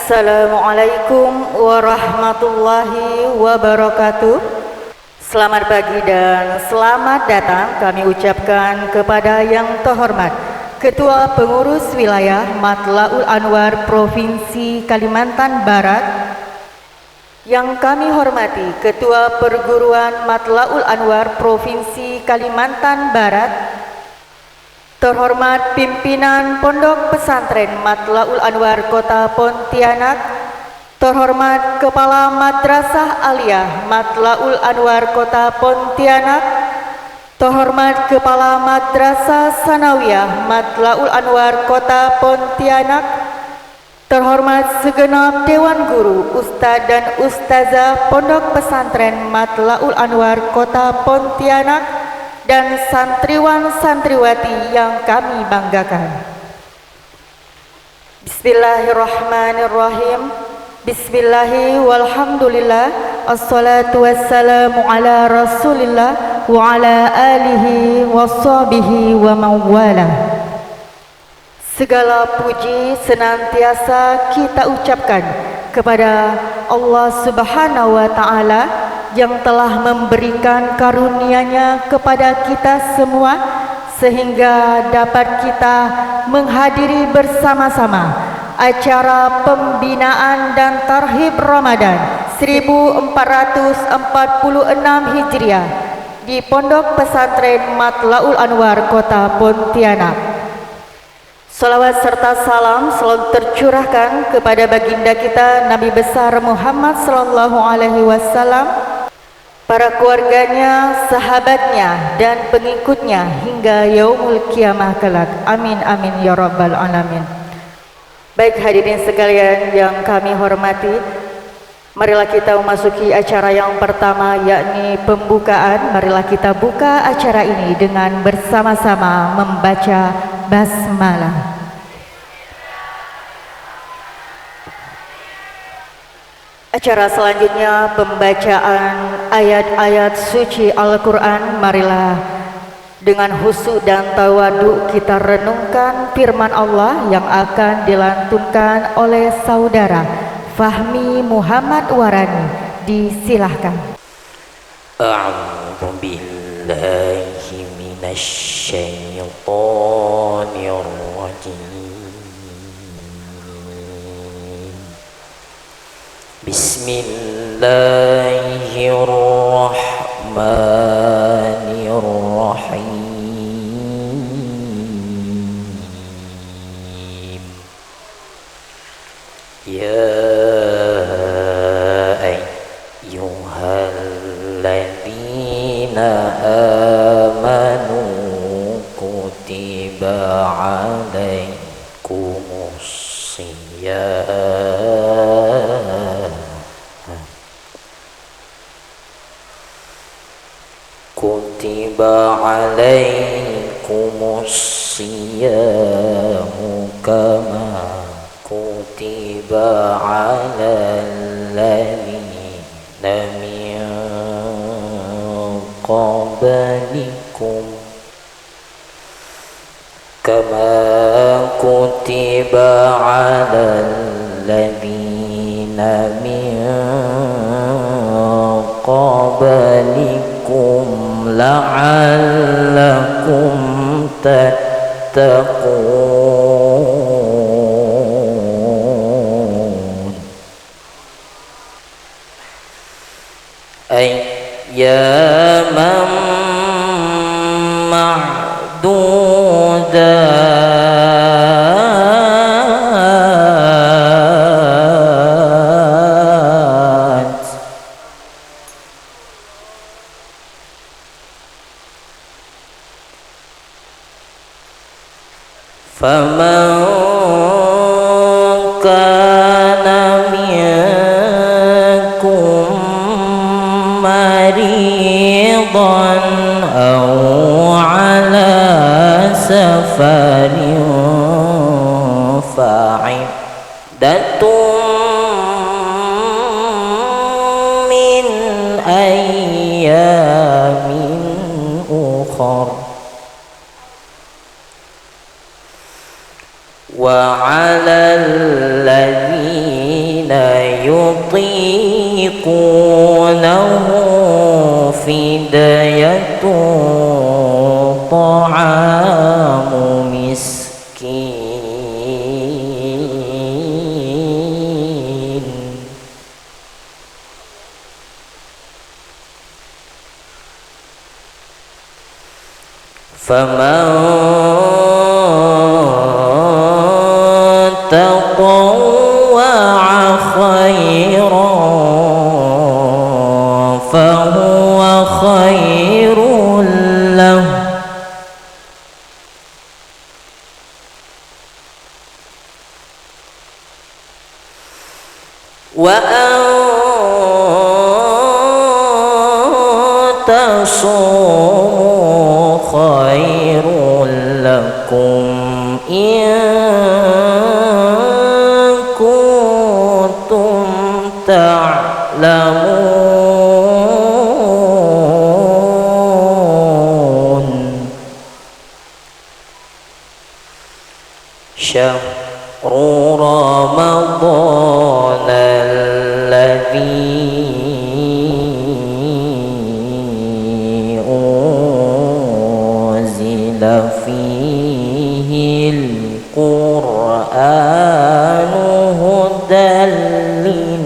Assalamualaikum warahmatullahi wabarakatuh. Selamat pagi dan selamat datang kami ucapkan kepada yang terhormat Ketua Pengurus Wilayah Matlaul Anwar Provinsi Kalimantan Barat, yang kami hormati Ketua Perguruan Matlaul Anwar Provinsi Kalimantan Barat, terhormat pimpinan Pondok Pesantren Matlaul Anwar Kota Pontianak, terhormat Kepala Madrasah Aliyah Matlaul Anwar Kota Pontianak, terhormat Kepala Madrasah Sanawiyah Matlaul Anwar Kota Pontianak, terhormat segenap Dewan Guru, Ustadz dan Ustazah Pondok Pesantren Matlaul Anwar Kota Pontianak, dan santriwan-santriwati yang kami banggakan. Bismillahirrahmanirrahim. Bismillahi walhamdulillah. Assalatu wassalamu ala rasulillah wa ala alihi wa sahbihi wa mawala. Segala puji senantiasa kita ucapkan kepada Allah Subhanahu wa ta'ala yang telah memberikan karunia-Nya kepada kita semua sehingga dapat kita menghadiri bersama-sama acara pembinaan dan tarhib Ramadan 1446 Hijriah di Pondok Pesantren Matlaul Anwar Kota Pontianak. Salawat serta salam selalu tercurahkan kepada baginda kita Nabi besar Muhammad sallallahu alaihi wasallam, para keluarganya, sahabatnya, dan pengikutnya hingga yaumul kiamah kelak. Amin amin ya rabbal alamin. Baik hadirin sekalian yang kami hormati, marilah kita memasuki acara yang pertama, yakni pembukaan. Marilah kita buka acara ini dengan bersama-sama membaca basmalah. Acara selanjutnya pembacaan ayat-ayat suci Al-Quran. Marilah dengan khusyuk dan tawadhu kita renungkan firman Allah yang akan dilantunkan oleh saudara Fahmi Muhammad Warani. Disilahkan. A'udzu billahi minasy syaithanir rajim. Bismillahirrahmanirrahim. Ya ayyuhalladzina amanu kutiba alaikumus siyam kutiba alaikumus siyamu kama kutiba alal ladzina min qablikum kama kutiba alal ladzina min qablikum la'allakum tattaqun. Ayyaman ma'dudat. Faman kana minkum maridan aw ala safarin fa'iddatun min ayyamin ukhra wa 'alal ladzina يطيقونه فدية طعام مسكين فمن تطوع خيرا فهو خير له وأن تصوموا خير لكم إن كنتم تعلمون شهر رمضان الذي أنزل فيه القرآن هدى للناس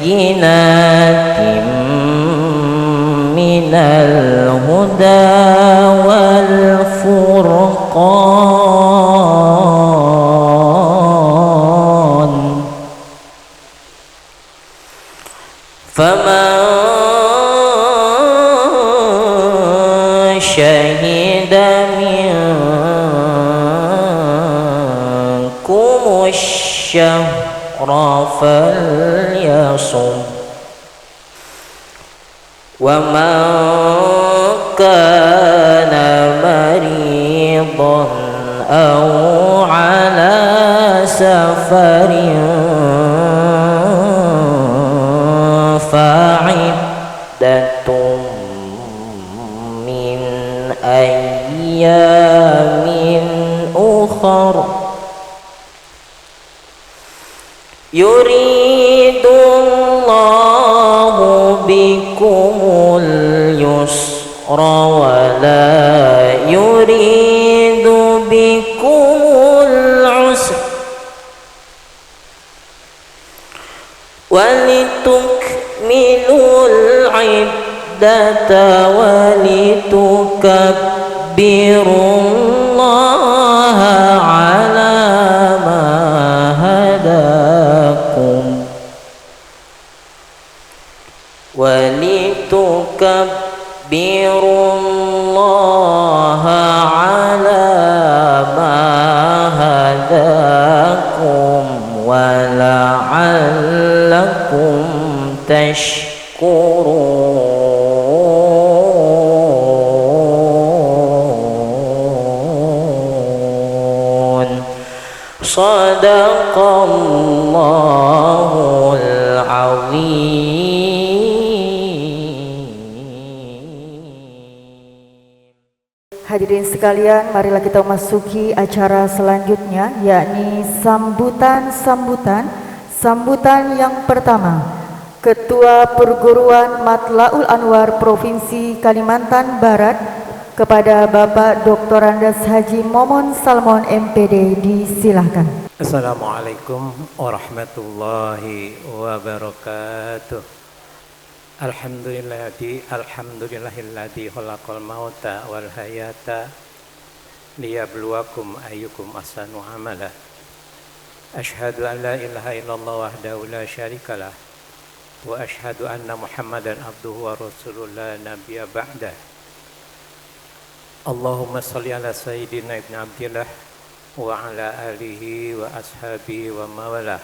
وبينات من الهدى والفرقان فمن شهد منكم الشهر فليصم ومن كان مريضا أو على سفر فعدة من أيام أخر يريد الله بكم اليسر ولا يريد بكم العسر ولتكملوا العدة ولتكبروا الله على ما هداكم ولتكبروا الله على ما هداكم ولعلكم تشكرون صدق الله العظيم. Hadirin sekalian, marilah kita memasuki acara selanjutnya, yakni sambutan yang pertama. Ketua Perguruan Matlaul Anwar Provinsi Kalimantan Barat kepada Bapak Dr. Andes Haji Momon Salmon MPD, disilahkan. Assalamualaikum warahmatullahi wabarakatuh. Alhamdulillahilladzi khalaqal mauta wal hayata liyabluwakum ayyukum ahsanu amala. Asyhadu an la ilaha illallah wahdahu la syarikalah wa asyhadu anna Muhammadan abduhu wa rasuluhu la nabiyya ba'dah. Allahumma shalli ala sayyidina ibn Abdillah wa ala alihi wa ashabihi wa mawalah.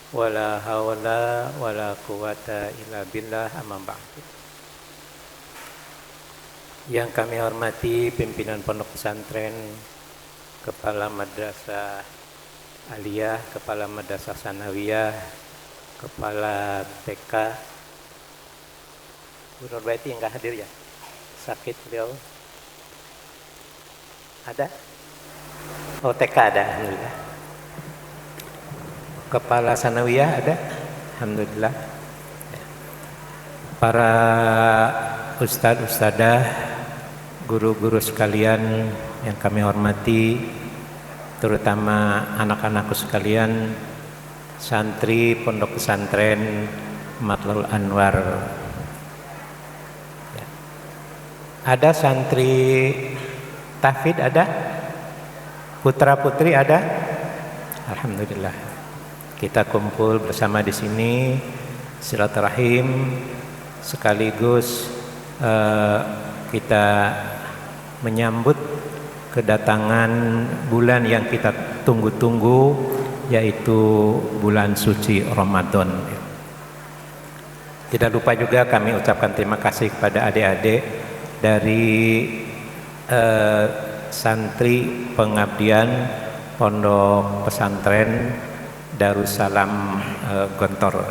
Wala hawla wala quwata illa billah, amma ba'du. Yang kami hormati pimpinan pondok pesantren, kepala madrasah Aliyah, Kepala Madrasah Sanawiyah, Kepala TK. Bu Nurbaiti enggak hadir ya? Sakit beliau. Ada? Oh, TK ada, alhamdulillah. Kepala Sanawiyah ada? Alhamdulillah. Para ustadz, ustadzah, guru-guru sekalian yang kami hormati, terutama anak-anakku sekalian, santri Pondok Pesantren Matlaul Anwar. Ya. Ada santri tahfidz, ada? Putra-putri ada? Alhamdulillah. Kita kumpul bersama di sini silaturahim sekaligus kita menyambut kedatangan bulan yang kita tunggu-tunggu, yaitu bulan suci Ramadan. Tidak lupa juga kami ucapkan terima kasih kepada adik-adik dari santri pengabdian Pondok Pesantren Darussalam Gontor.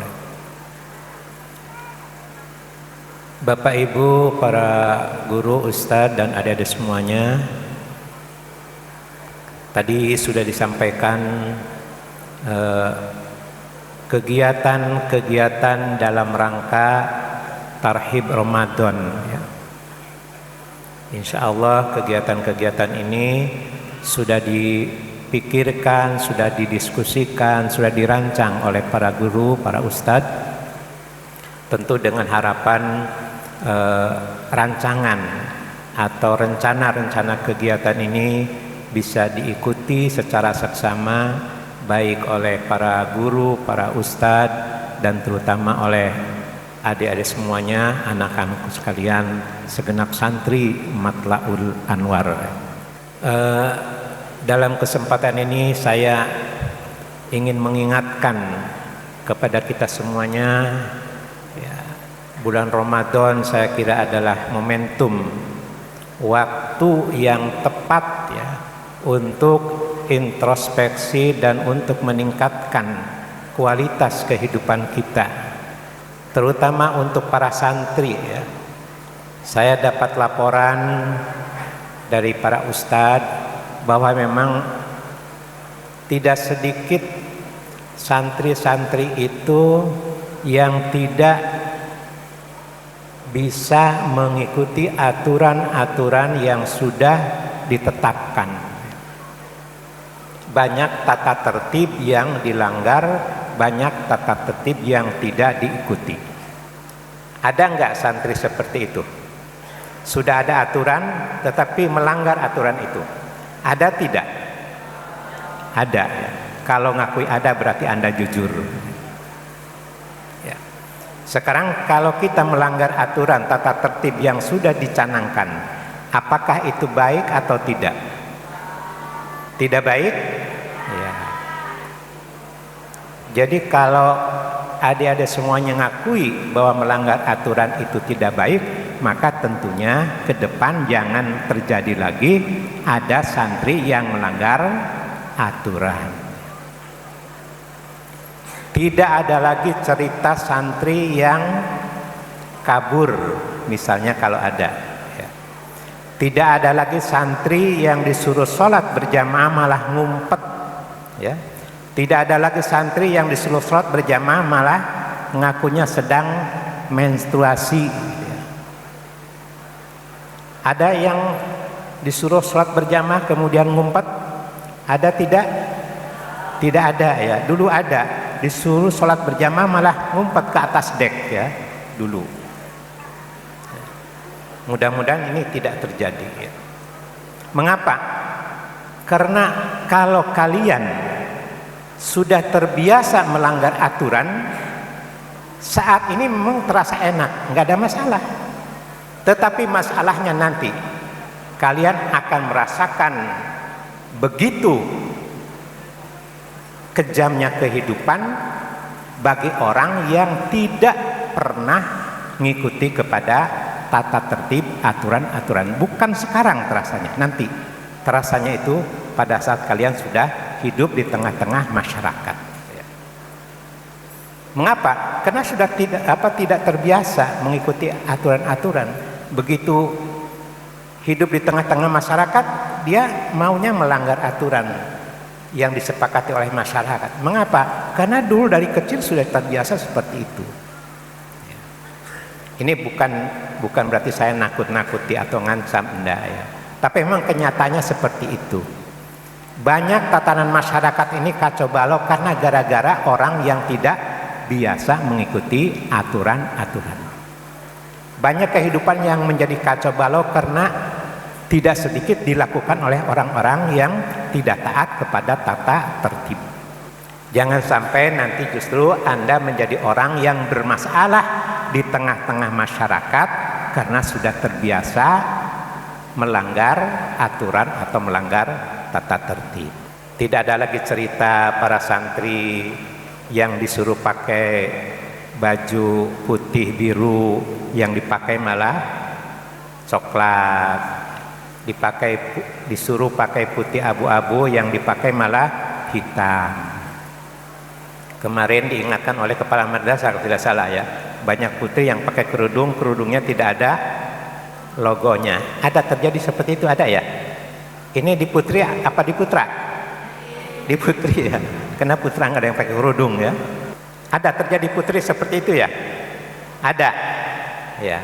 Bapak Ibu, para guru, ustadz dan adik-adik semuanya, tadi sudah disampaikan kegiatan-kegiatan dalam rangka tarhib Ramadan. Ya. Insya Allah kegiatan-kegiatan ini sudah dipikirkan, sudah didiskusikan, sudah dirancang oleh para guru, para ustadz, tentu dengan harapan rancangan atau rencana-rencana kegiatan ini bisa diikuti secara seksama, baik oleh para guru, para ustadz, dan terutama oleh adik-adik semuanya, anak-anakku sekalian, segenap santri Matlaul Anwar. Dalam kesempatan ini saya ingin mengingatkan kepada kita semuanya, ya, bulan Ramadan saya kira adalah momentum, waktu yang tepat ya untuk introspeksi dan untuk meningkatkan kualitas kehidupan kita, terutama untuk para santri ya. Saya dapat laporan dari para ustadz bahwa memang tidak sedikit santri-santri itu yang tidak bisa mengikuti aturan-aturan yang sudah ditetapkan. Banyak tata tertib yang dilanggar, banyak tata tertib yang tidak diikuti. Ada enggak santri seperti itu? Sudah ada aturan tetapi melanggar aturan itu. Ada tidak? Ada. Kalau ngakui ada berarti Anda jujur. Ya. Sekarang kalau kita melanggar aturan tata tertib yang sudah dicanangkan, apakah itu baik atau tidak? Tidak baik? Ya. Jadi kalau adik-adik semuanya ngakui bahwa melanggar aturan itu tidak baik, maka tentunya ke depan jangan terjadi lagi ada santri yang melanggar aturan. Tidak ada lagi cerita santri yang kabur, misalnya kalau ada. Ya. Tidak ada lagi santri yang disuruh sholat berjamaah malah ngumpet. Ya. Tidak ada lagi santri yang disuruh sholat berjamaah malah ngakunya sedang menstruasi. Ada yang disuruh sholat berjamaah kemudian ngumpet? Ada tidak? Tidak ada ya. Dulu ada, disuruh sholat berjamaah malah ngumpet ke atas dek ya dulu. Mudah-mudahan ini tidak terjadi ya. Mengapa? Karena kalau kalian sudah terbiasa melanggar aturan, saat ini memang terasa enak, nggak ada masalah. Tetapi masalahnya nanti kalian akan merasakan begitu kejamnya kehidupan bagi orang yang tidak pernah mengikuti kepada tata tertib aturan-aturan. Bukan sekarang terasanya, nanti terasanya itu pada saat kalian sudah hidup di tengah-tengah masyarakat. Mengapa? Karena sudah tidak terbiasa mengikuti aturan-aturan. Begitu hidup di tengah-tengah masyarakat, dia maunya melanggar aturan yang disepakati oleh masyarakat. Mengapa? Karena dulu dari kecil sudah terbiasa seperti itu. Ini bukan berarti saya nakut-nakuti atau ngancam, enggak ya. Tapi memang kenyataannya seperti itu. Banyak tatanan masyarakat ini kacau balau karena gara-gara orang yang tidak biasa mengikuti aturan-aturan. Banyak kehidupan yang menjadi kacau balau karena tidak sedikit dilakukan oleh orang-orang yang tidak taat kepada tata tertib. Jangan sampai nanti justru Anda menjadi orang yang bermasalah di tengah-tengah masyarakat karena sudah terbiasa melanggar aturan atau melanggar tata tertib. Tidak ada lagi cerita para santri yang disuruh pakai baju putih biru, yang dipakai malah coklat, disuruh pakai putih abu-abu, yang dipakai malah hitam. Kemarin diingatkan oleh kepala madrasah kalau tidak salah ya, banyak putri yang pakai kerudungnya tidak ada logonya. Ada terjadi seperti itu, ada ya? Ini di putri apa di putra? Di putri ya. Karena putra nggak ada yang pakai kerudung ya. Ada terjadi putri seperti itu ya? Ada. Ya.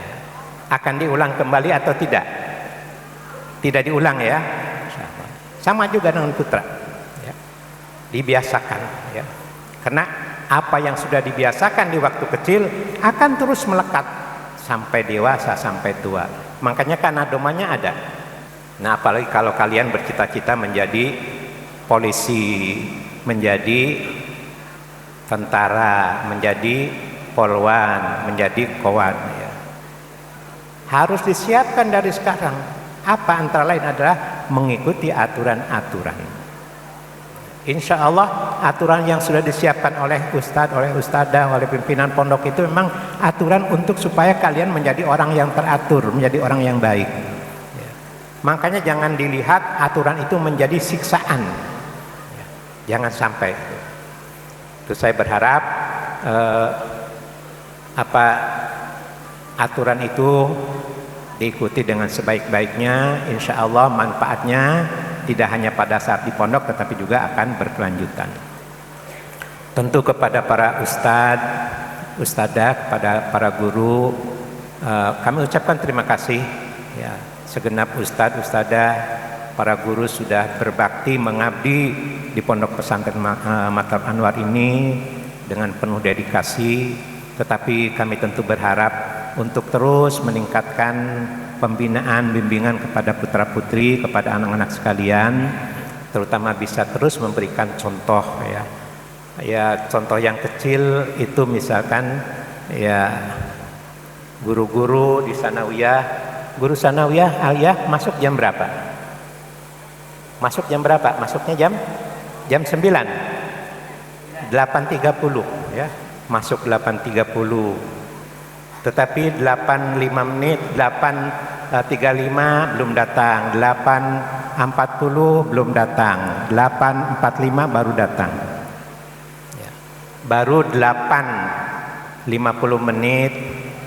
Akan diulang kembali atau tidak? Tidak diulang ya. Sama juga dengan putra. Ya. Dibiasakan ya. Karena apa yang sudah dibiasakan di waktu kecil akan terus melekat sampai dewasa, sampai tua. Makanya karena domanya ada. Nah, apalagi kalau kalian bercita-cita menjadi polisi, menjadi tentara, menjadi polwan, menjadi kawan ya. Harus disiapkan dari sekarang. Apa antara lain adalah mengikuti aturan-aturan. Insya Allah aturan yang sudah disiapkan oleh ustadz, oleh ustadzah, oleh pimpinan pondok itu memang aturan untuk supaya kalian menjadi orang yang teratur, menjadi orang yang baik ya. Makanya jangan dilihat aturan itu menjadi siksaan ya. Jangan sampai. Terus saya berharap aturan itu diikuti dengan sebaik-baiknya. Insya Allah manfaatnya tidak hanya pada saat di pondok tetapi juga akan berkelanjutan. Tentu kepada para ustadz, ustadzah, kepada para guru, kami ucapkan terima kasih ya, segenap ustadz, ustadzah, para guru sudah berbakti mengabdi di pondok pesantren Matlab Anwar ini dengan penuh dedikasi. Tetapi kami tentu berharap untuk terus meningkatkan pembinaan, bimbingan kepada putra-putri, kepada anak-anak sekalian, terutama bisa terus memberikan contoh ya. Ya, contoh yang kecil itu misalkan ya guru-guru di sanawiyah, guru sanawiyah aliyah masuk jam berapa? Masuk jam berapa? Masuknya jam 9. 8.30 ya. Masuk 8.30. Tetapi 8.5 menit, 8.35 belum datang, 8.40 belum datang, 8.45 baru datang ya. Baru 8.50 menit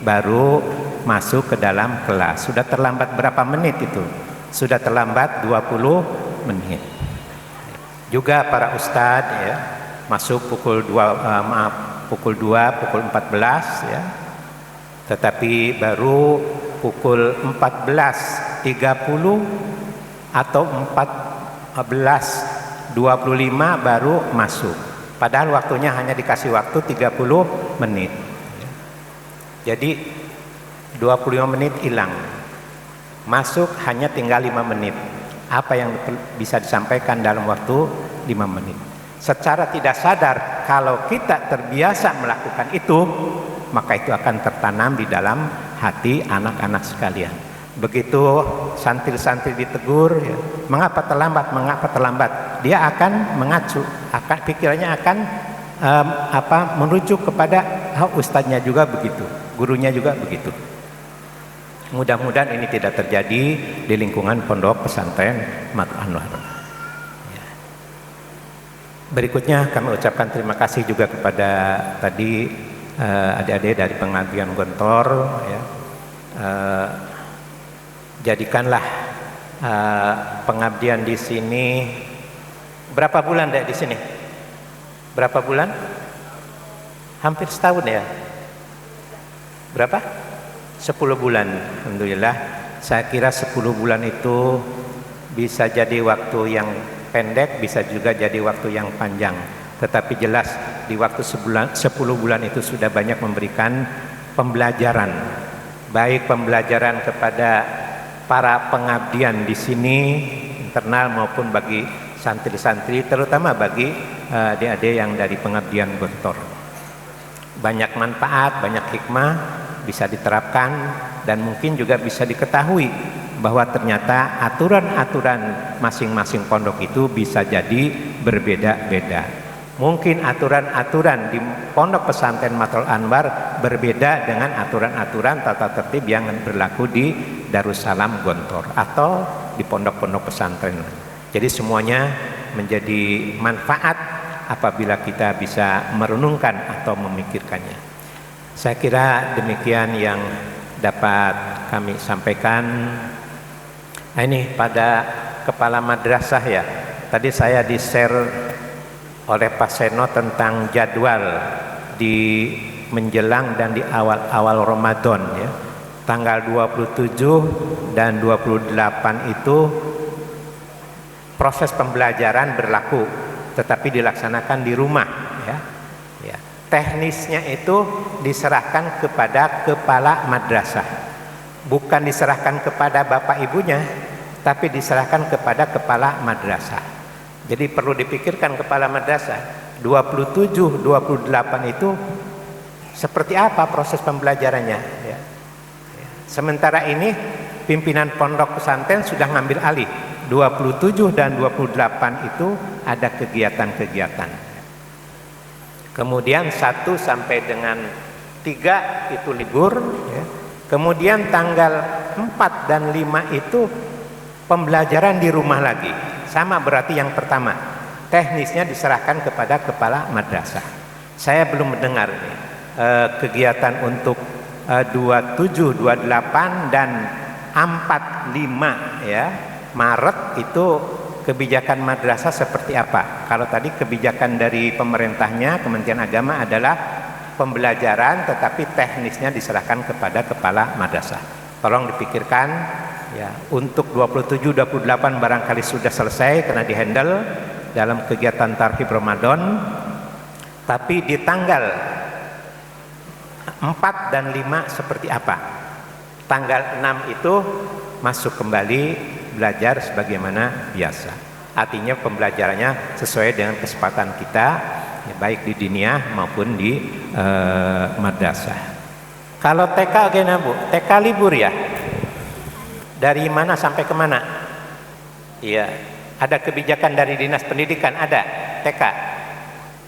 baru masuk ke dalam kelas. Sudah terlambat berapa menit itu? Sudah terlambat 20 menit. Juga para ustadz ya, masuk pukul 2, pukul 14 ya. Tetapi baru pukul 14.30 atau 14.25 baru masuk. Padahal waktunya hanya dikasih waktu 30 menit. Jadi 25 menit hilang. Masuk hanya tinggal 5 menit. Apa yang bisa disampaikan dalam waktu 5 menit? Secara tidak sadar kalau kita terbiasa melakukan itu, maka itu akan tertanam di dalam hati anak-anak sekalian. Begitu santri-santri ditegur ya, mengapa terlambat, dia akan mengacu, pikirannya akan merujuk kepada ustadznya juga begitu, gurunya juga begitu. Mudah-mudahan ini tidak terjadi di lingkungan pondok pesantren Matlab Anwar ya. Berikutnya kami ucapkan terima kasih juga kepada tadi adik-adik dari Pengabdian Gontor ya. Jadikanlah pengabdian di sini berapa bulan Dek di sini? Berapa bulan? Hampir setahun ya. Berapa? 10 bulan. Alhamdulillah. Saya kira 10 bulan itu bisa jadi waktu yang pendek, bisa juga jadi waktu yang panjang. Tetapi jelas di waktu 10 bulan itu sudah banyak memberikan pembelajaran, baik pembelajaran kepada para pengabdian di sini internal maupun bagi santri-santri, terutama bagi adik-adik yang dari Pengabdian Gontor. Banyak manfaat, banyak hikmah bisa diterapkan dan mungkin juga bisa diketahui bahwa ternyata aturan-aturan masing-masing pondok itu bisa jadi berbeda-beda. Mungkin aturan-aturan di Pondok Pesantren Matla'ul Anwar berbeda dengan aturan-aturan tata tertib yang berlaku di Darussalam Gontor atau di pondok-pondok pesantren. Jadi semuanya menjadi manfaat apabila kita bisa merenungkan atau memikirkannya. Saya kira demikian yang dapat kami sampaikan. Nah, ini pada kepala madrasah ya. Tadi saya di-share oleh Pak Seno tentang jadwal di menjelang dan di awal-awal Ramadan ya. Tanggal 27 dan 28 itu proses pembelajaran berlaku, tetapi dilaksanakan di rumah ya. Ya. Teknisnya itu diserahkan kepada kepala madrasah, bukan diserahkan kepada bapak ibunya, tapi diserahkan kepada kepala madrasah. Jadi perlu dipikirkan kepala madrasah 27, 28 itu seperti apa proses pembelajarannya ya. Sementara ini pimpinan pondok pesantren sudah ngambil alih. 27 dan 28 itu ada kegiatan-kegiatan. Kemudian 1 sampai dengan 3 itu libur ya. Kemudian tanggal 4 dan 5 itu pembelajaran di rumah lagi. Sama berarti yang pertama, teknisnya diserahkan kepada kepala madrasah. Saya belum mendengar kegiatan untuk 27, 28 dan 45 ya Maret itu kebijakan madrasah seperti apa? Kalau tadi kebijakan dari pemerintahnya Kementerian Agama adalah pembelajaran tetapi teknisnya diserahkan kepada kepala madrasah. Tolong dipikirkan ya, untuk 27, 28 barangkali sudah selesai karena dihandle dalam kegiatan Tarhib Ramadan, tapi di tanggal 4 dan 5 seperti apa? Tanggal 6 itu masuk kembali belajar sebagaimana biasa. Artinya pembelajarannya sesuai dengan kesempatan kita ya, baik di diniyah maupun di madrasah. Kalau TK gimana Bu? TK libur ya? Dari mana sampai kemana? Iya, ada kebijakan dari Dinas Pendidikan, ada TK.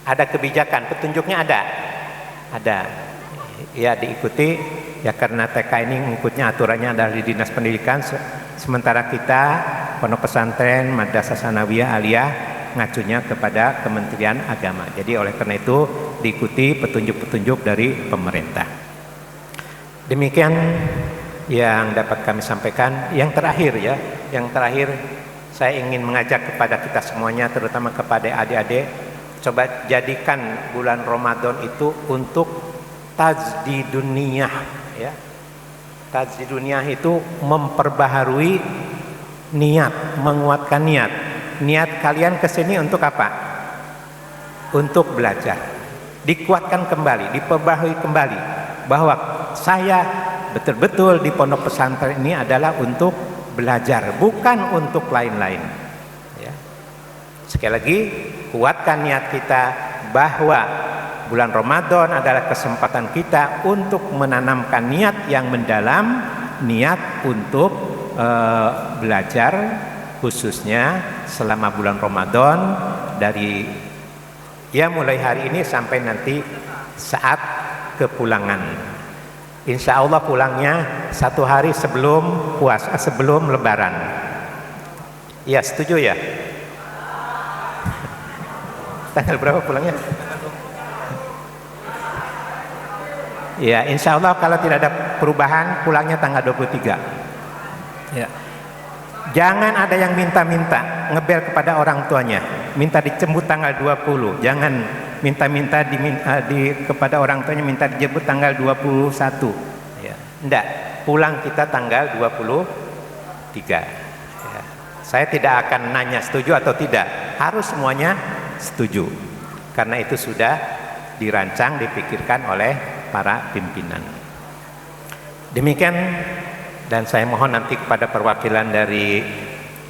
Ada kebijakan, petunjuknya ada. Ada. Ya diikuti ya karena TK ini ngikutnya aturannya dari Dinas Pendidikan, sementara kita Pondok Pesantren Madrasah Sanawiyah Aliyah ngacunya kepada Kementerian Agama. Jadi oleh karena itu diikuti petunjuk-petunjuk dari pemerintah. Demikian yang dapat kami sampaikan. Yang terakhir ya, yang terakhir saya ingin mengajak kepada kita semuanya, terutama kepada adik-adik, coba jadikan bulan Ramadan itu untuk tajdidun niyah ya. Tajdidun niyah itu memperbaharui niat, menguatkan niat. Niat kalian kesini untuk apa? Untuk belajar. Dikuatkan kembali, diperbaharui kembali bahwa saya betul-betul di pondok pesantren ini adalah untuk belajar, bukan untuk lain-lain ya. Sekali lagi, kuatkan niat kita bahwa bulan Ramadan adalah kesempatan kita untuk menanamkan niat yang mendalam, niat untuk belajar, khususnya selama bulan Ramadan dari ya mulai hari ini sampai nanti saat kepulangan. Insya Allah pulangnya 1 hari sebelum puasa, sebelum Lebaran. Ya setuju ya? Tanggal berapa pulangnya? Ya, insya Allah kalau tidak ada perubahan pulangnya tanggal 23. Ya. Jangan ada yang minta-minta ngebel kepada orang tuanya, minta dijemput tanggal 20. Jangan minta-minta kepada orang tuanya minta dijemput tanggal 21. Ya. Enggak, pulang kita tanggal 23. Ya. Saya tidak akan nanya setuju atau tidak, harus semuanya setuju. Karena itu sudah dirancang, dipikirkan oleh para pimpinan. Demikian, dan saya mohon nanti kepada perwakilan dari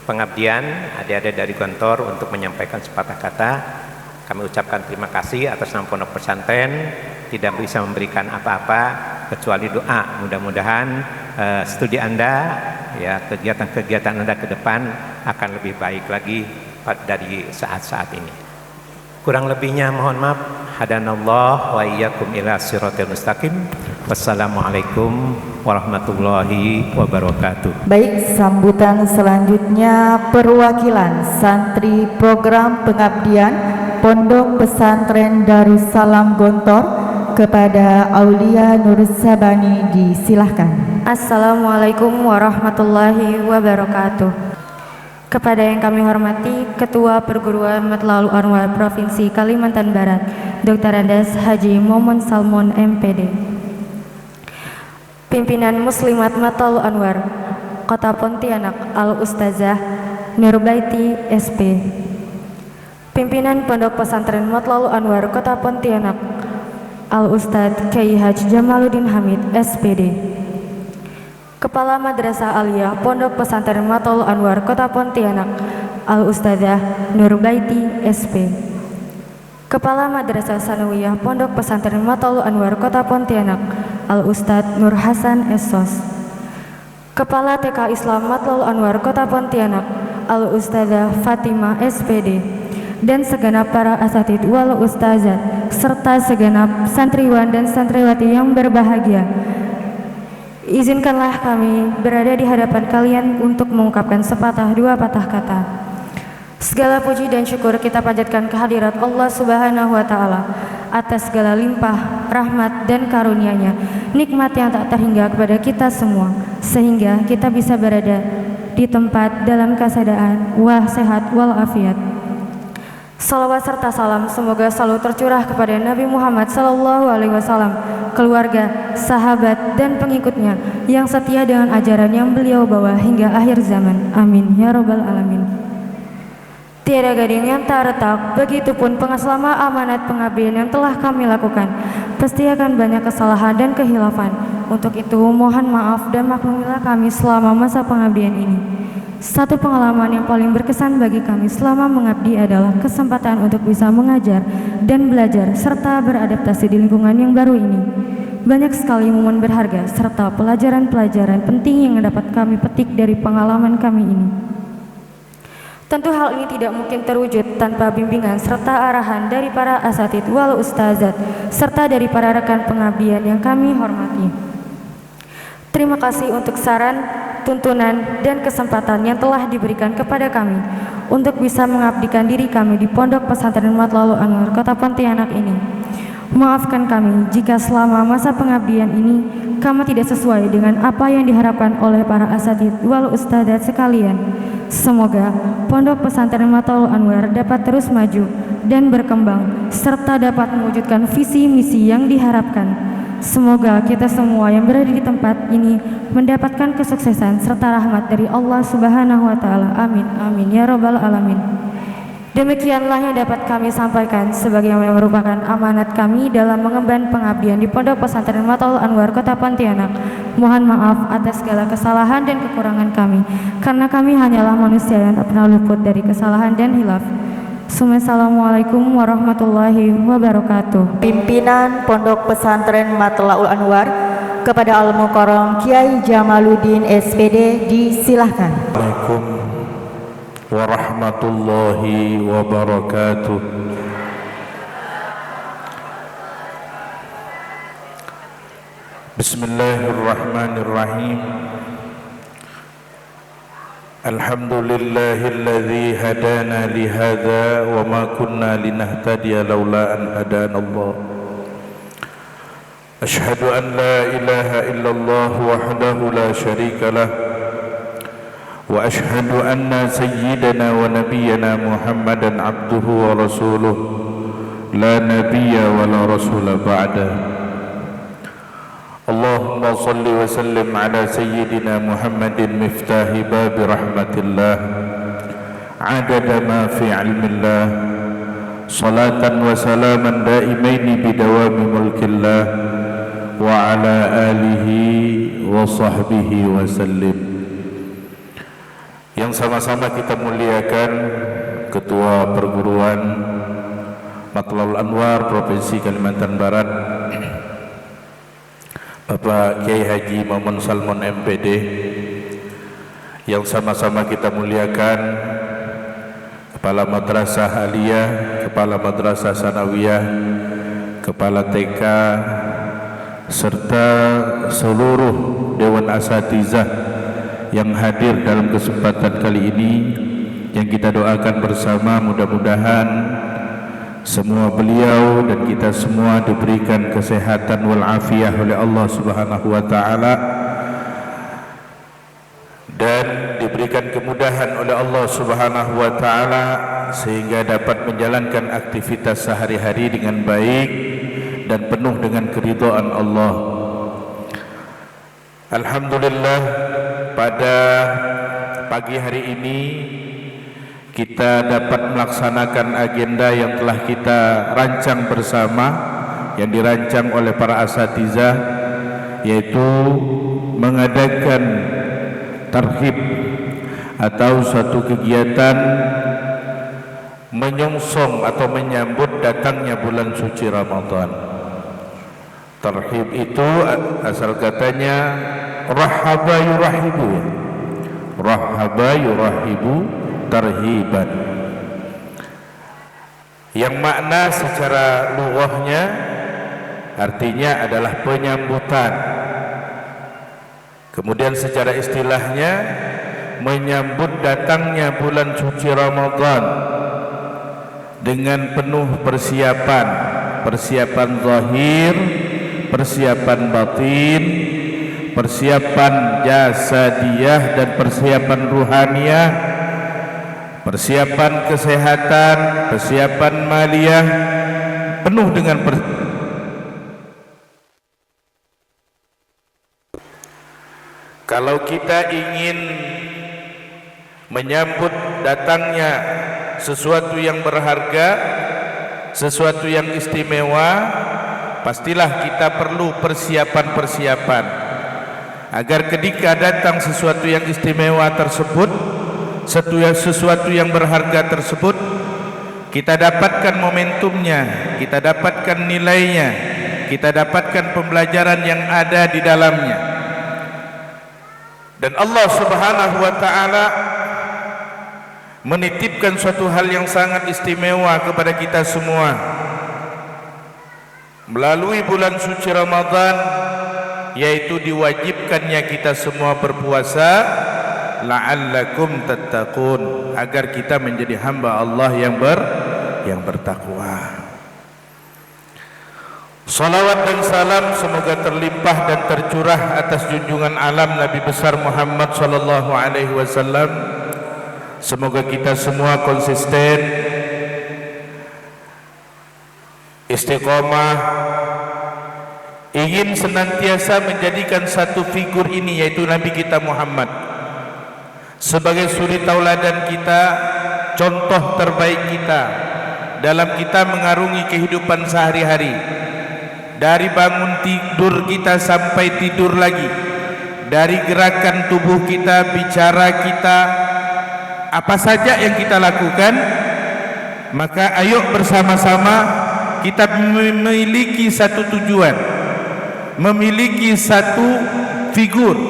pengabdian, adik-adik dari kantor untuk menyampaikan sepatah kata. Kami ucapkan terima kasih atas nama pondok pesantren, tidak bisa memberikan apa-apa kecuali doa. Mudah-mudahan studi Anda, ya, kegiatan-kegiatan Anda ke depan akan lebih baik lagi dari saat-saat ini. Kurang lebihnya mohon maaf. Hadanallah wa iyyakum ila siratal mustaqim. Wassalamualaikum warahmatullahi wabarakatuh. Baik, sambutan selanjutnya perwakilan santri program pengabdian Pondok Pesantren Darussalam Gontor kepada Aulia Nur Sabani disilahkan. Assalamualaikum warahmatullahi wabarakatuh. Kepada yang kami hormati Ketua Perguruan Matlaul Anwar Provinsi Kalimantan Barat, Dr. Andes Haji Momon Salmon MPD. Pimpinan Muslimat Matlaul Anwar Kota Pontianak Al-Ustazah Nurbaiti SP. Pimpinan Pondok Pesantren Matlaul Anwar Kota Pontianak Al-Ustadz Kyai Haji Jamaluddin Hamid SPD. Kepala Madrasah Aliyah Pondok Pesantren Matlaul Anwar Kota Pontianak Al-Ustazah Nurbaiti SP. Kepala Madrasah Sanawiyah Pondok Pesantren Matlaul Anwar Kota Pontianak Al-Ustadz Nur Hasan Essos. Kepala TK Islam Matlaul Anwar Kota Pontianak Al-Ustazah Fatimah SPD, dan segenap para asatidz wal ustazat serta segenap santriwan dan santriwati yang berbahagia. Izinkanlah kami berada di hadapan kalian untuk mengungkapkan sepatah dua patah kata. Segala puji dan syukur kita panjatkan kehadirat Allah Subhanahu wa Ta'ala atas segala limpah, rahmat, dan karunia-Nya, nikmat yang tak terhingga kepada kita semua, sehingga kita bisa berada di tempat dalam keadaan sehat walafiat. Salawat serta salam semoga selalu tercurah kepada Nabi Muhammad SAW, keluarga, sahabat, dan pengikutnya yang setia dengan ajaran yang beliau bawa hingga akhir zaman. Amin ya robbal alamin. Tiada gading yang tak retak, begitupun selama amanat pengabdian yang telah kami lakukan, pasti akan banyak kesalahan dan kehilafan. Untuk itu mohon maaf dan maklumilah kami selama masa pengabdian ini. Satu pengalaman yang paling berkesan bagi kami selama mengabdi adalah kesempatan untuk bisa mengajar dan belajar serta beradaptasi di lingkungan yang baru ini. Banyak sekali momen berharga serta pelajaran-pelajaran penting yang dapat kami petik dari pengalaman kami ini. Tentu hal ini tidak mungkin terwujud tanpa bimbingan serta arahan dari para asatidz wal ustazat serta dari para rekan pengabdian yang kami hormati. Terima kasih untuk saran, tuntunan, dan kesempatan yang telah diberikan kepada kami untuk bisa mengabdikan diri kami di Pondok Pesantren Matlaul Anwar Kota Pontianak ini. Maafkan kami jika selama masa pengabdian ini kami tidak sesuai dengan apa yang diharapkan oleh para asatidz wal ustadzat sekalian. Semoga Pondok Pesantren Matlaul Anwar dapat terus maju dan berkembang serta dapat mewujudkan visi misi yang diharapkan. Semoga kita semua yang berada di tempat ini mendapatkan kesuksesan serta rahmat dari Allah Subhanahu wa Ta'ala. Amin, amin ya robbal alamin. Demikianlah yang dapat kami sampaikan sebagai yang merupakan amanat kami dalam mengemban pengabdian di Pondok Pesantren Matlaul Anwar Kota Pontianak. Mohon maaf atas segala kesalahan dan kekurangan kami, karena kami hanyalah manusia yang tak pernah luput dari kesalahan dan hilaf. Assalamualaikum warahmatullahi wabarakatuh. Pimpinan Pondok Pesantren Matlaul Anwar kepada Al-Mukarram Kyai Jamaluddin SPD disilahkan. Assalamualaikum warahmatullahi wabarakatuh. Bismillahirrahmanirrahim. الحمد لله الذي هدانا لهذا وما كنا لنهتدي لولا أن هدانا الله أشهد أن لا إله إلا الله وحده لا شريك له وأشهد أن سيدنا ونبينا محمدا عبده ورسوله لا نبي ولا رسول بعده اللهم صل وسلم على سيدنا محمد مفتاح باب رحمة الله عدد ما في علم الله صلاة وسلاما دائمين بدوام ملك الله وعلى آله وصحبه وسلم. Yang sama-sama kita muliakan Ketua Perguruan Matlaul Anwar Provinsi Kalimantan Barat Bapak Kiai Haji Mamun Salmon MPD, yang sama-sama kita muliakan Kepala Madrasah Aliyah, Kepala Madrasah Sanawiyah, Kepala TK, serta seluruh Dewan Asatizah yang hadir dalam kesempatan kali ini, yang kita doakan bersama mudah-mudahan semua beliau dan kita semua diberikan kesehatan wal afiah oleh Allah Subhanahu wa taala dan diberikan kemudahan oleh Allah Subhanahu wa taala sehingga dapat menjalankan aktivitas sehari-hari dengan baik dan penuh dengan keridhaan Allah. Alhamdulillah, pada pagi hari ini kita dapat melaksanakan agenda yang telah kita rancang bersama, yang dirancang oleh para asatizah, yaitu mengadakan tarhib atau suatu kegiatan menyongsong atau menyambut datangnya bulan suci Ramadan. Tarhib itu asal katanya rahaba yurahibu, rahaba yurahibu tarhiban, yang makna secara lughahnya artinya adalah penyambutan. Kemudian secara istilahnya menyambut datangnya bulan suci Ramadan dengan penuh persiapan, persiapan zahir, persiapan batin, persiapan jasadiyah dan persiapan ruhaniyah, persiapan kesehatan, persiapan maliyah, penuh dengan Kalau kita ingin menyambut datangnya sesuatu yang berharga, sesuatu yang istimewa, pastilah kita perlu persiapan-persiapan agar ketika datang sesuatu yang istimewa tersebut, sesuatu yang berharga tersebut, kita dapatkan momentumnya, kita dapatkan nilainya, kita dapatkan pembelajaran yang ada di dalamnya. Dan Allah Subhanahu wa taala menitipkan suatu hal yang sangat istimewa kepada kita semua melalui bulan suci Ramadan, yaitu diwajibkannya kita semua berpuasa la'allakum tattaqun, agar kita menjadi hamba Allah yang bertakwa. Salawat dan salam semoga terlimpah dan tercurah atas junjungan alam Nabi besar Muhammad sallallahu alaihi wasallam. Semoga kita semua konsisten, istiqomah, ingin senantiasa menjadikan satu figur ini, yaitu Nabi kita Muhammad, sebagai suri tauladan kita, contoh terbaik kita dalam kita mengarungi kehidupan sehari-hari. Dari bangun tidur kita sampai tidur lagi, dari gerakan tubuh kita, bicara kita, apa saja yang kita lakukan, maka ayo bersama-sama kita memiliki satu tujuan, memiliki satu figur,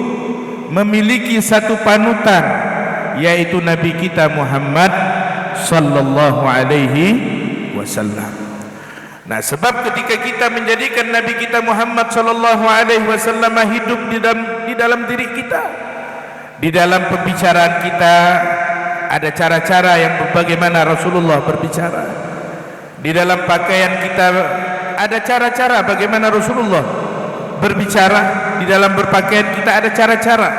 memiliki satu panutan, yaitu Nabi kita Muhammad sallallahu alaihi wasallam. Nah, sebab ketika kita menjadikan Nabi kita Muhammad sallallahu alaihi wasallam hidup di dalam diri kita, Di dalam pembicaraan kita ada cara-cara yang bagaimana Rasulullah berbicara. Di dalam pakaian kita ada cara-cara bagaimana Rasulullah berbicara. Di dalam berpakaian kita ada cara-cara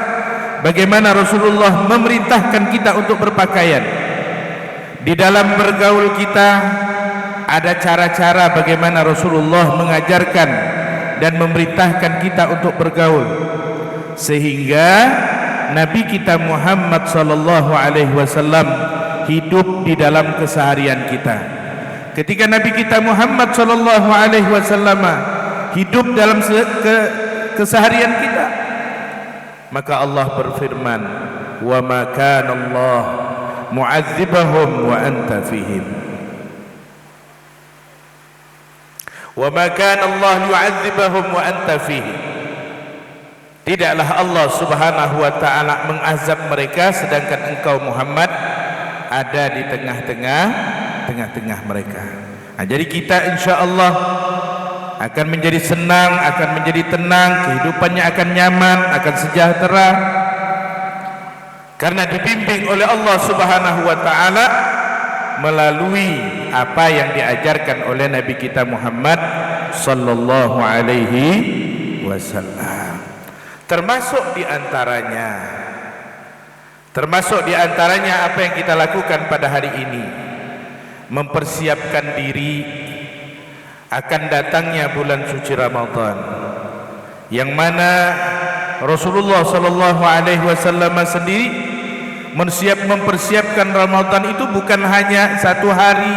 bagaimana Rasulullah memerintahkan kita untuk berpakaian. Di dalam bergaul kita ada cara-cara bagaimana Rasulullah mengajarkan dan memerintahkan kita untuk bergaul, sehingga Nabi kita Muhammad sallallahu alaihi wasallam hidup di dalam keseharian kita. Ketika Nabi kita Muhammad sallallahu alaihi wasallam hidup dalam keseharian kita, maka Allah berfirman, "Wa ma kana Allah mu'adzibahum wa anta fihim." Wa ma kana Allah yu'adzibahum wa anta fihim. Tidaklah Allah subhanahu wa ta'ala mengazab mereka sedangkan engkau Muhammad ada di tengah-tengah mereka. Nah, jadi kita insyaAllah akan menjadi senang, akan menjadi tenang, kehidupannya akan nyaman, akan sejahtera, karena dibimbing oleh Allah subhanahu wa ta'ala melalui apa yang diajarkan oleh Nabi kita Muhammad sallallahu alaihi wasallam. Termasuk di antaranya apa yang kita lakukan pada hari ini, mempersiapkan diri akan datangnya bulan suci Ramadan, yang mana Rasulullah sallallahu alaihi wasallam sendiri mempersiapkan Ramadan itu bukan hanya 1 hari,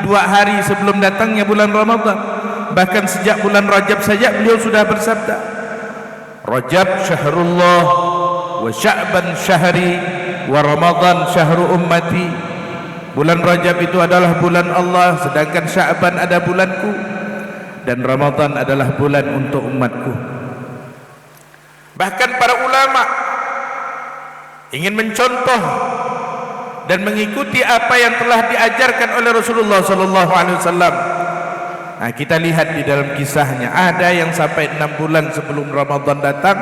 2 hari sebelum datangnya bulan Ramadan. Bahkan sejak bulan Rajab saja beliau sudah bersabda, Rajab syahrullah wa Sya'ban syahri wa Ramadan syahru ummati. Bulan Rajab itu adalah bulan Allah, sedangkan Sya'ban ada bulanku, dan Ramadan adalah bulan untuk umatku. Bahkan para ulama ingin mencontoh dan mengikuti apa yang telah diajarkan oleh Rasulullah sallallahu alaihi wasallam. Nah, kita lihat di dalam kisahnya, ada yang sampai 6 bulan sebelum Ramadan datang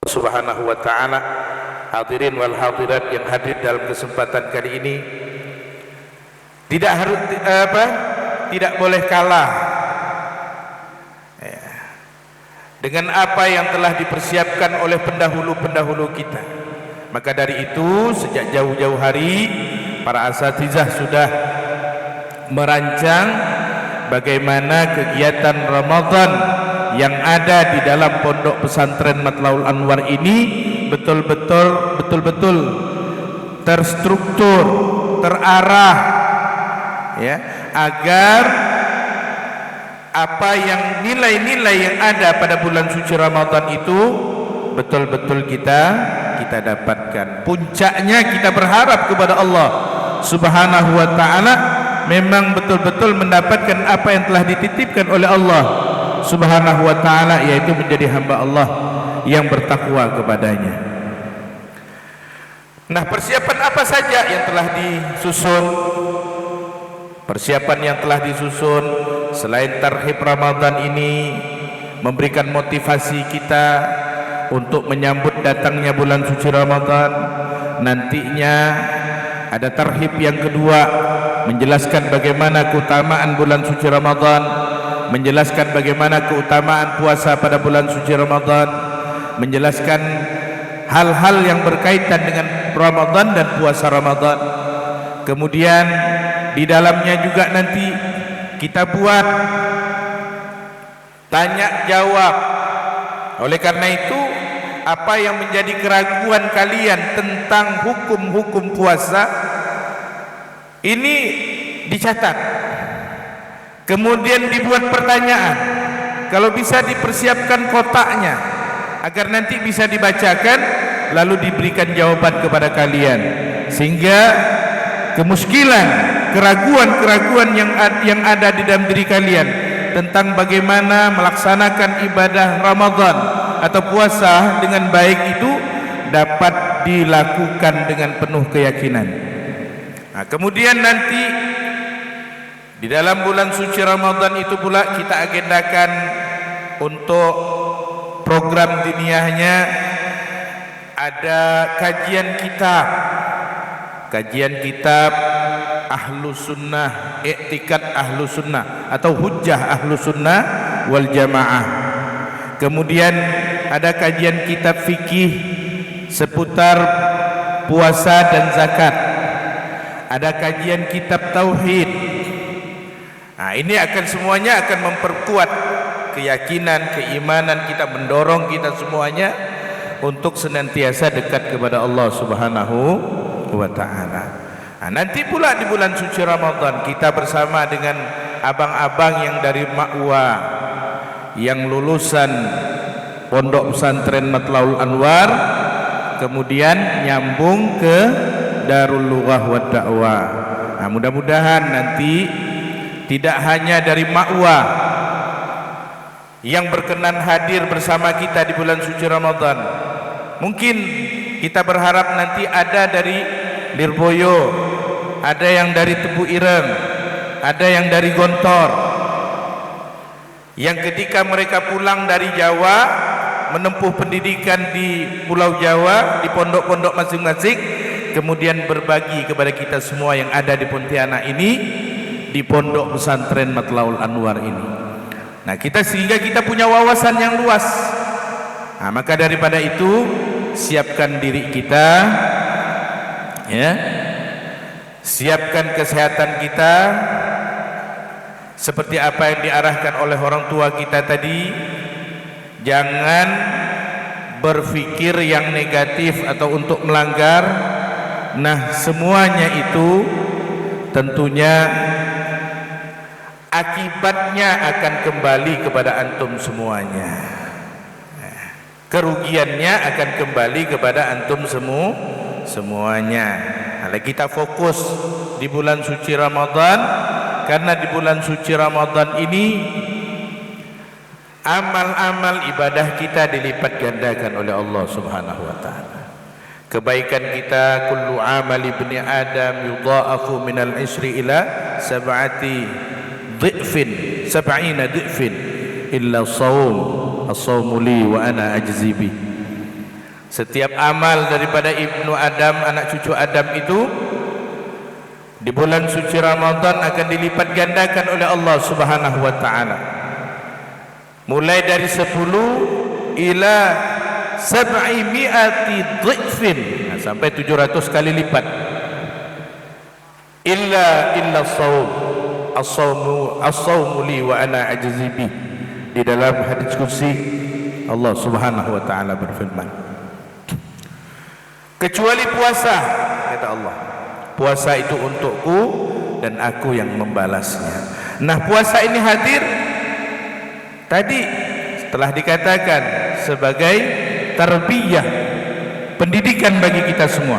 subhanahu wa ta'ala. Hadirin wal hadirat yang hadir dalam kesempatan kali ini, tidak boleh kalah dengan apa yang telah dipersiapkan oleh pendahulu-pendahulu kita. Maka dari itu sejak jauh-jauh hari para asatizah sudah merancang bagaimana kegiatan Ramadan yang ada di dalam pondok pesantren Matlaul Anwar ini betul-betul terstruktur, terarah, ya, agar apa yang nilai-nilai yang ada pada bulan suci Ramadan itu betul-betul kita dapatkan. Puncaknya kita berharap kepada Allah subhanahu wa ta'ala memang betul-betul mendapatkan apa yang telah dititipkan oleh Allah subhanahu wa ta'ala, yaitu menjadi hamba Allah yang bertakwa kepadanya. Nah, persiapan apa saja yang telah disusun? Persiapan yang telah disusun selain tarhib Ramadan ini memberikan motivasi kita untuk menyambut datangnya bulan suci Ramadan, nantinya ada tarhib yang kedua, menjelaskan bagaimana keutamaan bulan suci Ramadan, menjelaskan bagaimana keutamaan puasa pada bulan suci Ramadan, menjelaskan hal-hal yang berkaitan dengan Ramadan dan puasa Ramadan. Kemudian di dalamnya juga nanti kita buat tanya jawab. Oleh karena itu, apa yang menjadi keraguan kalian tentang hukum-hukum puasa ini dicatat, kemudian dibuat pertanyaan. Kalau bisa dipersiapkan kotaknya agar nanti bisa dibacakan, lalu diberikan jawaban kepada kalian, sehingga kemuskilan, keraguan-keraguan yang ada di dalam diri kalian tentang bagaimana melaksanakan ibadah Ramadan atau puasa dengan baik itu dapat dilakukan dengan penuh keyakinan. Nah, kemudian nanti di dalam bulan suci Ramadan itu pula kita agendakan untuk program diniyahnya ada kajian kitab Ahlus Sunnah, I'tikad Ahlus Sunnah atau Hujjah Ahlus Sunnah wal Jamaah. Kemudian ada kajian kitab fikih seputar puasa dan zakat. Ada kajian kitab tauhid. Nah, ini akan semuanya akan memperkuat keyakinan, keimanan kita, mendorong kita semuanya untuk senantiasa dekat kepada Allah Subhanahu wa taala. Nah, nanti pula di bulan suci Ramadan kita bersama dengan abang-abang yang dari Ma'wa, yang lulusan Pondok Pesantren Matlaul Anwar, kemudian nyambung ke Darul Lughah wad Da'wah. Nah, mudah-mudahan nanti tidak hanya dari Ma'wa yang berkenan hadir bersama kita di bulan suci Ramadan. Mungkin kita berharap nanti ada dari Lirboyo, ada yang dari Tebu Ireng, ada yang dari Gontor, yang ketika mereka pulang dari Jawa menempuh pendidikan di Pulau Jawa, di pondok-pondok masing-masing, kemudian berbagi kepada kita semua yang ada di Pontianak ini, di Pondok Pesantren Matlaul Anwar ini. Nah, sehingga kita punya wawasan yang luas. Nah, maka daripada itu siapkan diri kita, ya, siapkan kesehatan kita seperti apa yang diarahkan oleh orang tua kita tadi. Jangan berpikir yang negatif atau untuk melanggar. Nah, semuanya itu tentunya akibatnya akan kembali kepada antum semuanya. Kerugiannya akan kembali kepada antum semuanya. Kalau kita fokus di bulan suci Ramadan, karena di bulan suci Ramadan ini amal-amal ibadah kita dilipat gandakan oleh Allah Subhanahu wa taala. Kebaikan kita, kullu amali ibni Adam yudha'afu minal isri ila sab'ina dhi'fin illa as-sawmu li wa ana ajzi bi. Setiap amal daripada ibnu Adam, anak cucu Adam itu di bulan suci Ramadan akan dilipat gandakan oleh Allah Subhanahu wa taala. Mulai dari 10 ila 700 dhifin, sampai 700 kali lipat. Illa as-sawmu li wa ana ajzi bi. Di dalam hadis kursi Allah Subhanahu wa taala berfirman, kecuali puasa, kata Allah, puasa itu untukku dan aku yang membalasnya. Nah, puasa ini hadir tadi setelah dikatakan sebagai tarbiyah, pendidikan bagi kita semua,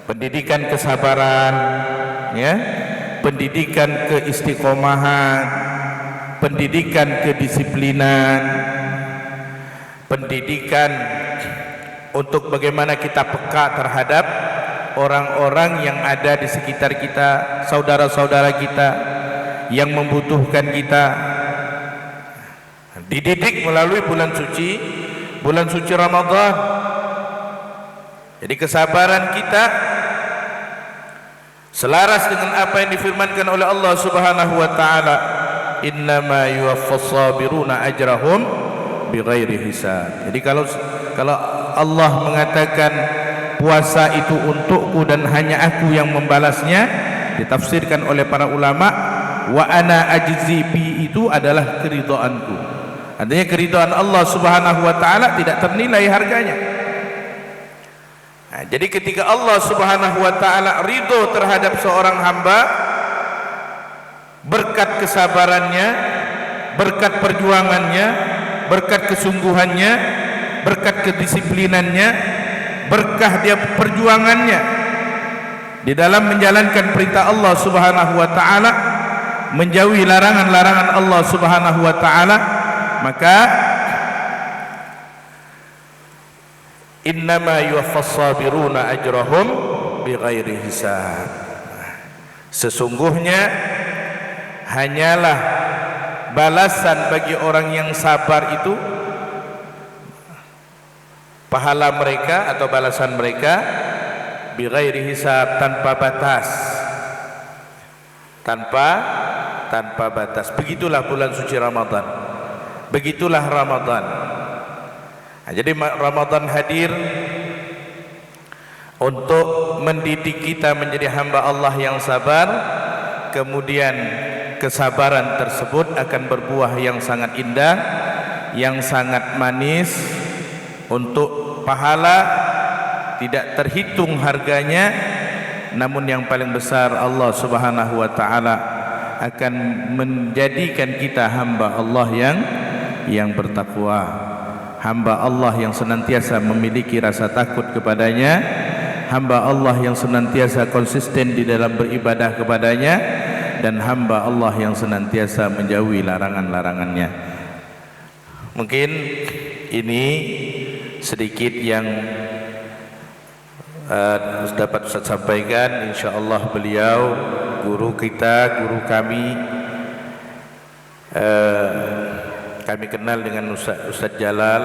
pendidikan kesabaran, ya, pendidikan keistiqomahan, pendidikan kedisiplinan, pendidikan untuk bagaimana kita peka terhadap orang-orang yang ada di sekitar kita, saudara-saudara kita yang membutuhkan kita. Dididik melalui bulan suci Ramadan. Jadi kesabaran kita selaras dengan apa yang difirmankan oleh Allah Subhanahu wa taala, innama yuwaffas sabiruna ajrahum bighairi hisab. Jadi kalau Allah mengatakan puasa itu untukku dan hanya aku yang membalasnya, ditafsirkan oleh para ulama, wa ana ajzi bi, itu adalah keridhaanku. Artinya keridhaan Allah Subhanahu wa taala tidak ternilai harganya. Nah, jadi ketika Allah Subhanahu wa taala ridho terhadap seorang hamba berkat kesabarannya, berkat perjuangannya, berkat kesungguhannya, berkat kedisiplinannya, berkah dia perjuangannya di dalam menjalankan perintah Allah Subhanahu wa taala, menjauhi larangan-larangan Allah Subhanahu wa taala, maka innama yuwaffas sabiruna ajrahum bighairi hisab. Sesungguhnya hanyalah balasan bagi orang yang sabar itu, pahala mereka atau balasan mereka bighairi hisab, tanpa batas, tanpa batas. Begitulah bulan suci Ramadan, begitulah Ramadan. Nah, jadi Ramadan hadir untuk mendidik kita menjadi hamba Allah yang sabar. Kemudian kesabaran tersebut akan berbuah yang sangat indah, yang sangat manis. Untuk pahala tidak terhitung harganya, namun yang paling besar Allah Subhanahu wa taala akan menjadikan kita hamba Allah yang bertakwa, hamba Allah yang senantiasa memiliki rasa takut kepadanya, hamba Allah yang senantiasa konsisten di dalam beribadah kepadanya, dan hamba Allah yang senantiasa menjauhi larangan-larangannya. Mungkin ini sedikit yang dapat Ustaz sampaikan. InsyaAllah beliau guru kita, guru kami kenal dengan Ustaz Jalal.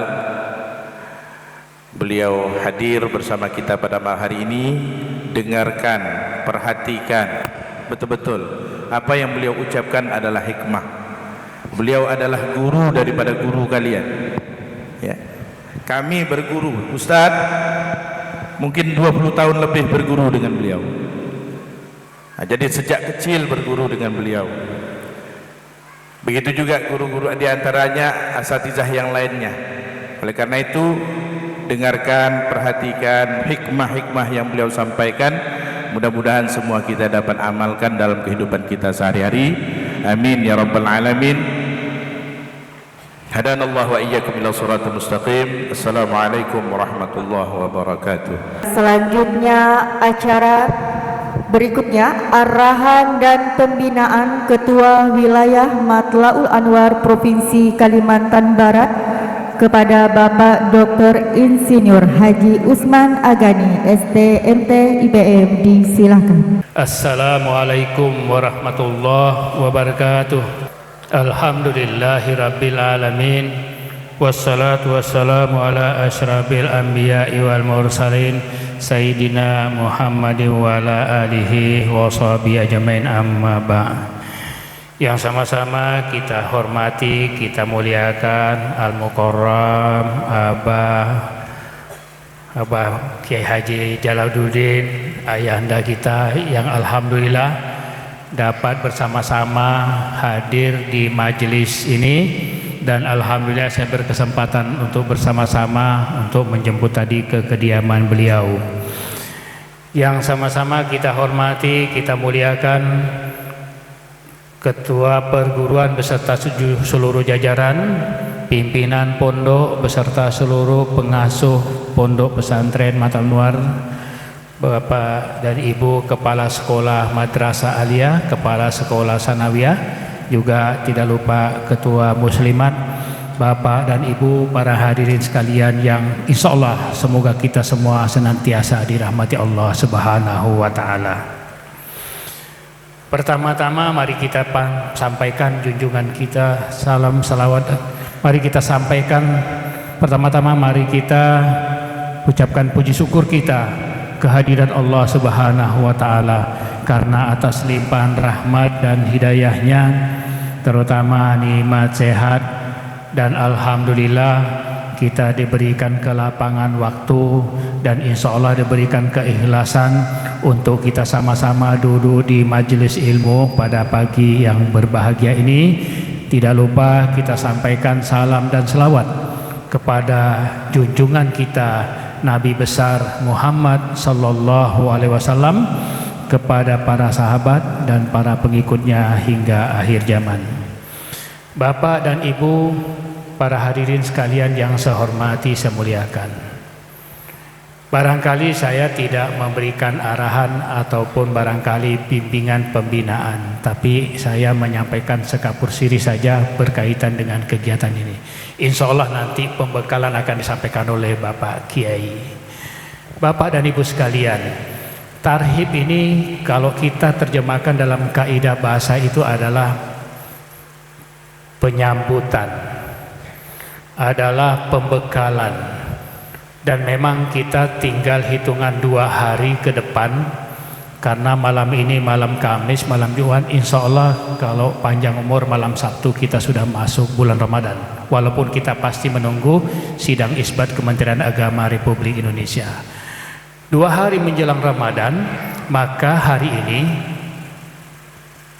Beliau hadir bersama kita pada malam hari ini. Dengarkan, perhatikan betul-betul apa yang beliau ucapkan adalah hikmah. Beliau adalah guru daripada guru kalian, ya. Kami berguru, Ustaz mungkin 20 tahun lebih berguru dengan beliau. Nah, jadi sejak kecil berguru dengan beliau. Begitu juga guru-guru di antaranya asatizah yang lainnya. Oleh karena itu, dengarkan, perhatikan hikmah-hikmah yang beliau sampaikan. Mudah-mudahan semua kita dapat amalkan dalam kehidupan kita sehari-hari. Amin ya rabbal alamin. Hadanallahu wa iyyakum ila shiratal mustaqim. Assalamualaikum warahmatullahi wabarakatuh. Selanjutnya acara berikutnya arahan dan pembinaan Ketua Wilayah Matlaul Anwar Provinsi Kalimantan Barat kepada Bapak Dr. Insinyur Haji Usman Agani STMT IBM, disilakan. Assalamualaikum warahmatullahi wabarakatuh. Alhamdulillahi rabbil alamin, wassalatu wassalamu ala asyrafil anbiya'i wal mursalin Sayyidina Muhammadin wa ala alihi wa sahbihi ajmain, amma ba'd. Yang sama-sama kita hormati, kita muliakan Al-Mukarram Abah Kiai Haji Jalaluddin, ayahanda kita yang alhamdulillah dapat bersama-sama hadir di majelis ini, dan alhamdulillah saya berkesempatan untuk bersama-sama untuk menjemput tadi ke kediaman beliau. Yang sama-sama kita hormati, kita muliakan Ketua Perguruan beserta seluruh jajaran, pimpinan pondok beserta seluruh pengasuh pondok pesantren Matlaul Anwar, Bapak dan Ibu Kepala Sekolah Madrasah Aliyah, Kepala Sekolah Sanawiyah, juga tidak lupa Ketua Muslimat, Bapak dan Ibu, para hadirin sekalian yang insya Allah semoga kita semua senantiasa dirahmati Allah Subhanahu wa Ta'ala. Pertama-tama mari kita sampaikan junjungan kita, salam salawat. Mari kita sampaikan, pertama-tama mari kita ucapkan puji syukur kita kehadiran Allah Subhanahu wa Ta'ala, karena atas limpahan rahmat dan hidayahnya, terutama nikmat sehat, dan alhamdulillah kita diberikan kelapangan waktu dan insya Allah diberikan keikhlasan untuk kita sama-sama duduk di majelis ilmu pada pagi yang berbahagia ini. Tidak lupa kita sampaikan salam dan selawat kepada junjungan kita Nabi besar Muhammad sallallahu alaihi wasallam, kepada para sahabat dan para pengikutnya hingga akhir zaman. Bapak dan Ibu, para hadirin sekalian yang saya hormati, saya muliakan. Barangkali saya tidak memberikan arahan ataupun barangkali bimbingan pembinaan, tapi saya menyampaikan sekapur siri saja berkaitan dengan kegiatan ini. Insya Allah nanti pembekalan akan disampaikan oleh Bapak Kiai. Bapak dan Ibu sekalian, tarhib ini kalau kita terjemahkan dalam kaidah bahasa itu adalah penyambutan, adalah pembekalan. Dan memang kita tinggal hitungan 2 hari ke depan, karena malam ini malam Kamis, malam Jumat, insya Allah kalau panjang umur malam Sabtu kita sudah masuk bulan Ramadan. Walaupun kita pasti menunggu sidang isbat Kementerian Agama Republik Indonesia. 2 hari menjelang Ramadan, maka hari ini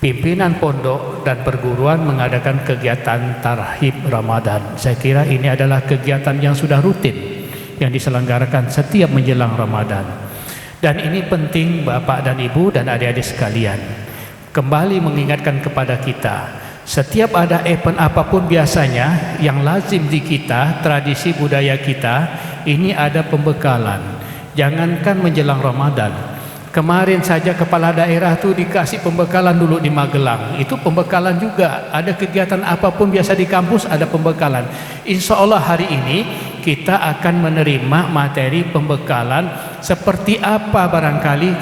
pimpinan pondok dan perguruan mengadakan kegiatan tarhib Ramadan. Saya kira ini adalah kegiatan yang sudah rutin yang diselenggarakan setiap menjelang Ramadan. Dan ini penting Bapak dan Ibu dan adik-adik sekalian, kembali mengingatkan kepada kita, setiap ada event apapun biasanya yang lazim di kita, tradisi budaya kita, ini ada pembekalan. Jangankan menjelang Ramadan, kemarin saja kepala daerah tuh dikasih pembekalan dulu di Magelang. Itu pembekalan juga. Ada kegiatan apapun biasa di kampus ada pembekalan. Insya Allah hari ini kita akan menerima materi pembekalan seperti apa barangkali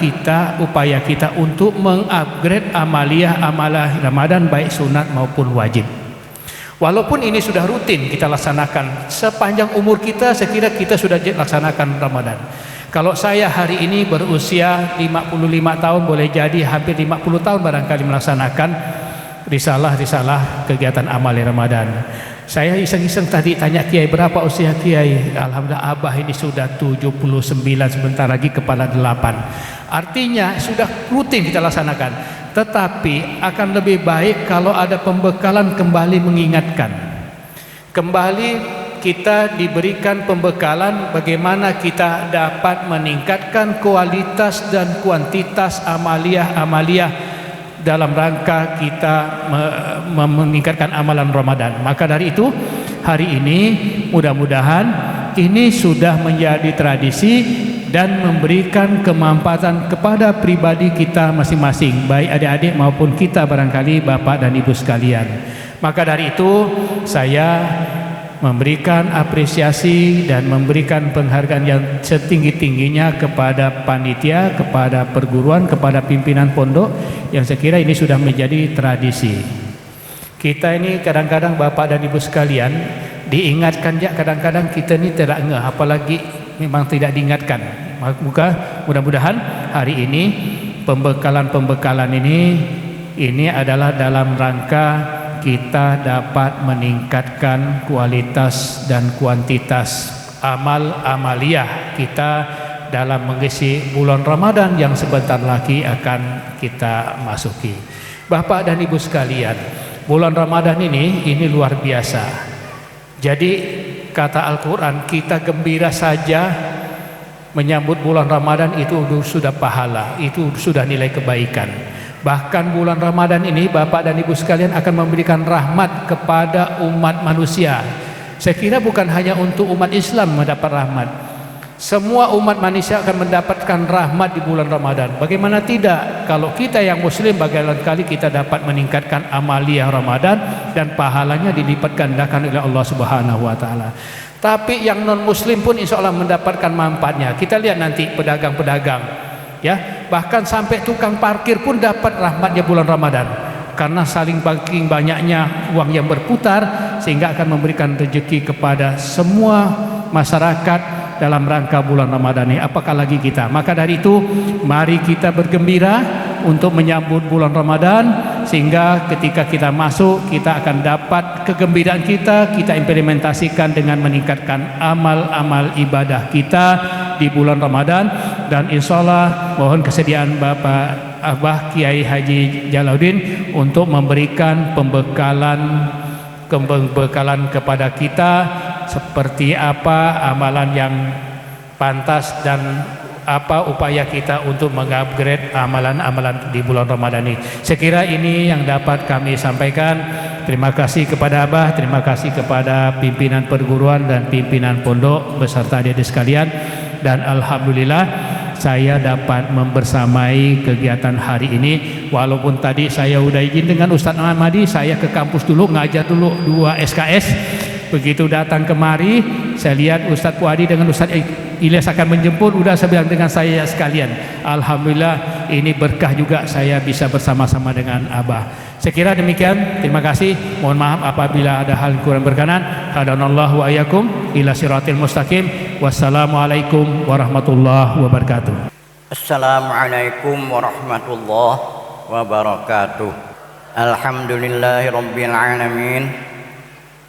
upaya kita untuk mengupgrade amalia Ramadan baik sunat maupun wajib. Walaupun ini sudah rutin kita laksanakan sepanjang umur kita, saya kira kita sudah laksanakan Ramadan. Kalau saya hari ini berusia 55 tahun, boleh jadi hampir 50 tahun barangkali melaksanakan risalah kegiatan amali Ramadan. Saya iseng-iseng tadi tanya Kiai, berapa usia Kiai? Alhamdulillah Abah ini sudah 79, sebentar lagi kepala 8. Artinya sudah rutin kita laksanakan. Tetapi akan lebih baik kalau ada pembekalan kembali mengingatkan. Kembali kita diberikan pembekalan bagaimana kita dapat meningkatkan kualitas dan kuantitas amaliyah dalam rangka kita meningkatkan amalan Ramadan. Maka dari itu hari ini mudah-mudahan ini sudah menjadi tradisi dan memberikan kemanfaatan kepada pribadi kita masing-masing, baik adik-adik maupun kita barangkali Bapak dan Ibu sekalian. Maka dari itu saya memberikan apresiasi dan memberikan penghargaan yang setinggi-tingginya kepada panitia, kepada perguruan, kepada pimpinan pondok yang saya kira ini sudah menjadi tradisi. Kita ini kadang-kadang Bapak dan Ibu sekalian diingatkan ya, kadang-kadang kita ini tidak ngeh, apalagi memang tidak diingatkan. Mudah-mudahan hari ini pembekalan ini adalah dalam rangka kita dapat meningkatkan kualitas dan kuantitas amaliyah kita dalam mengisi bulan Ramadan yang sebentar lagi akan kita masuki. Bapak dan Ibu sekalian, bulan Ramadan ini luar biasa. Jadi kata Al-Quran, kita gembira saja menyambut bulan Ramadan itu sudah pahala, itu sudah nilai kebaikan. Bahkan bulan Ramadan ini Bapak dan Ibu sekalian akan memberikan rahmat kepada umat manusia. Saya kira bukan hanya untuk umat Islam mendapat rahmat. Semua umat manusia akan mendapatkan rahmat di bulan Ramadan. Bagaimana tidak? Kalau kita yang Muslim barangkali kita dapat meningkatkan amaliyah Ramadan dan pahalanya dilipat gandakan oleh Allah Subhanahu wa taala. Tapi yang non Muslim pun insya Allah mendapatkan manfaatnya. Kita lihat nanti pedagang-pedagang, ya, bahkan sampai tukang parkir pun dapat rahmatnya bulan Ramadan karena saling banyaknya uang yang berputar sehingga akan memberikan rezeki kepada semua masyarakat dalam rangka bulan Ramadan ini. Apakah lagi kita? Maka dari itu mari kita bergembira untuk menyambut bulan Ramadan sehingga ketika kita masuk kita akan dapat kegembiraan kita implementasikan dengan meningkatkan amal-amal ibadah kita di bulan Ramadan. Dan insya Allah mohon kesediaan Bapak Abah Kiai Haji Jalauddin untuk memberikan pembekalan kepada kita seperti apa amalan yang pantas dan apa upaya kita untuk mengupgrade amalan-amalan di bulan Ramadan ini. Saya kira ini yang dapat kami sampaikan. Terima kasih kepada Abah, terima kasih kepada pimpinan perguruan dan pimpinan pondok beserta adik-adik sekalian. Dan alhamdulillah saya dapat membersamai kegiatan hari ini. Walaupun tadi saya udah izin dengan Ustadz Ahmadi, saya ke kampus dulu ngajar dulu 2 SKS. Begitu datang kemari, saya lihat Ustadz Puadi dengan Ustadz Ilyas akan menjemput. Udah saya bilang dengan saya sekalian, alhamdulillah ini berkah juga saya bisa bersama-sama dengan Abah. Saya kira demikian. Terima kasih. Mohon maaf apabila ada hal kurang berkenan. Hadanallahu wa iyyakum ila siratil mustaqim. Wassalamualaikum warahmatullahi wabarakatuh. Assalamualaikum warahmatullahi wabarakatuh. Alhamdulillahi rabbil alamin.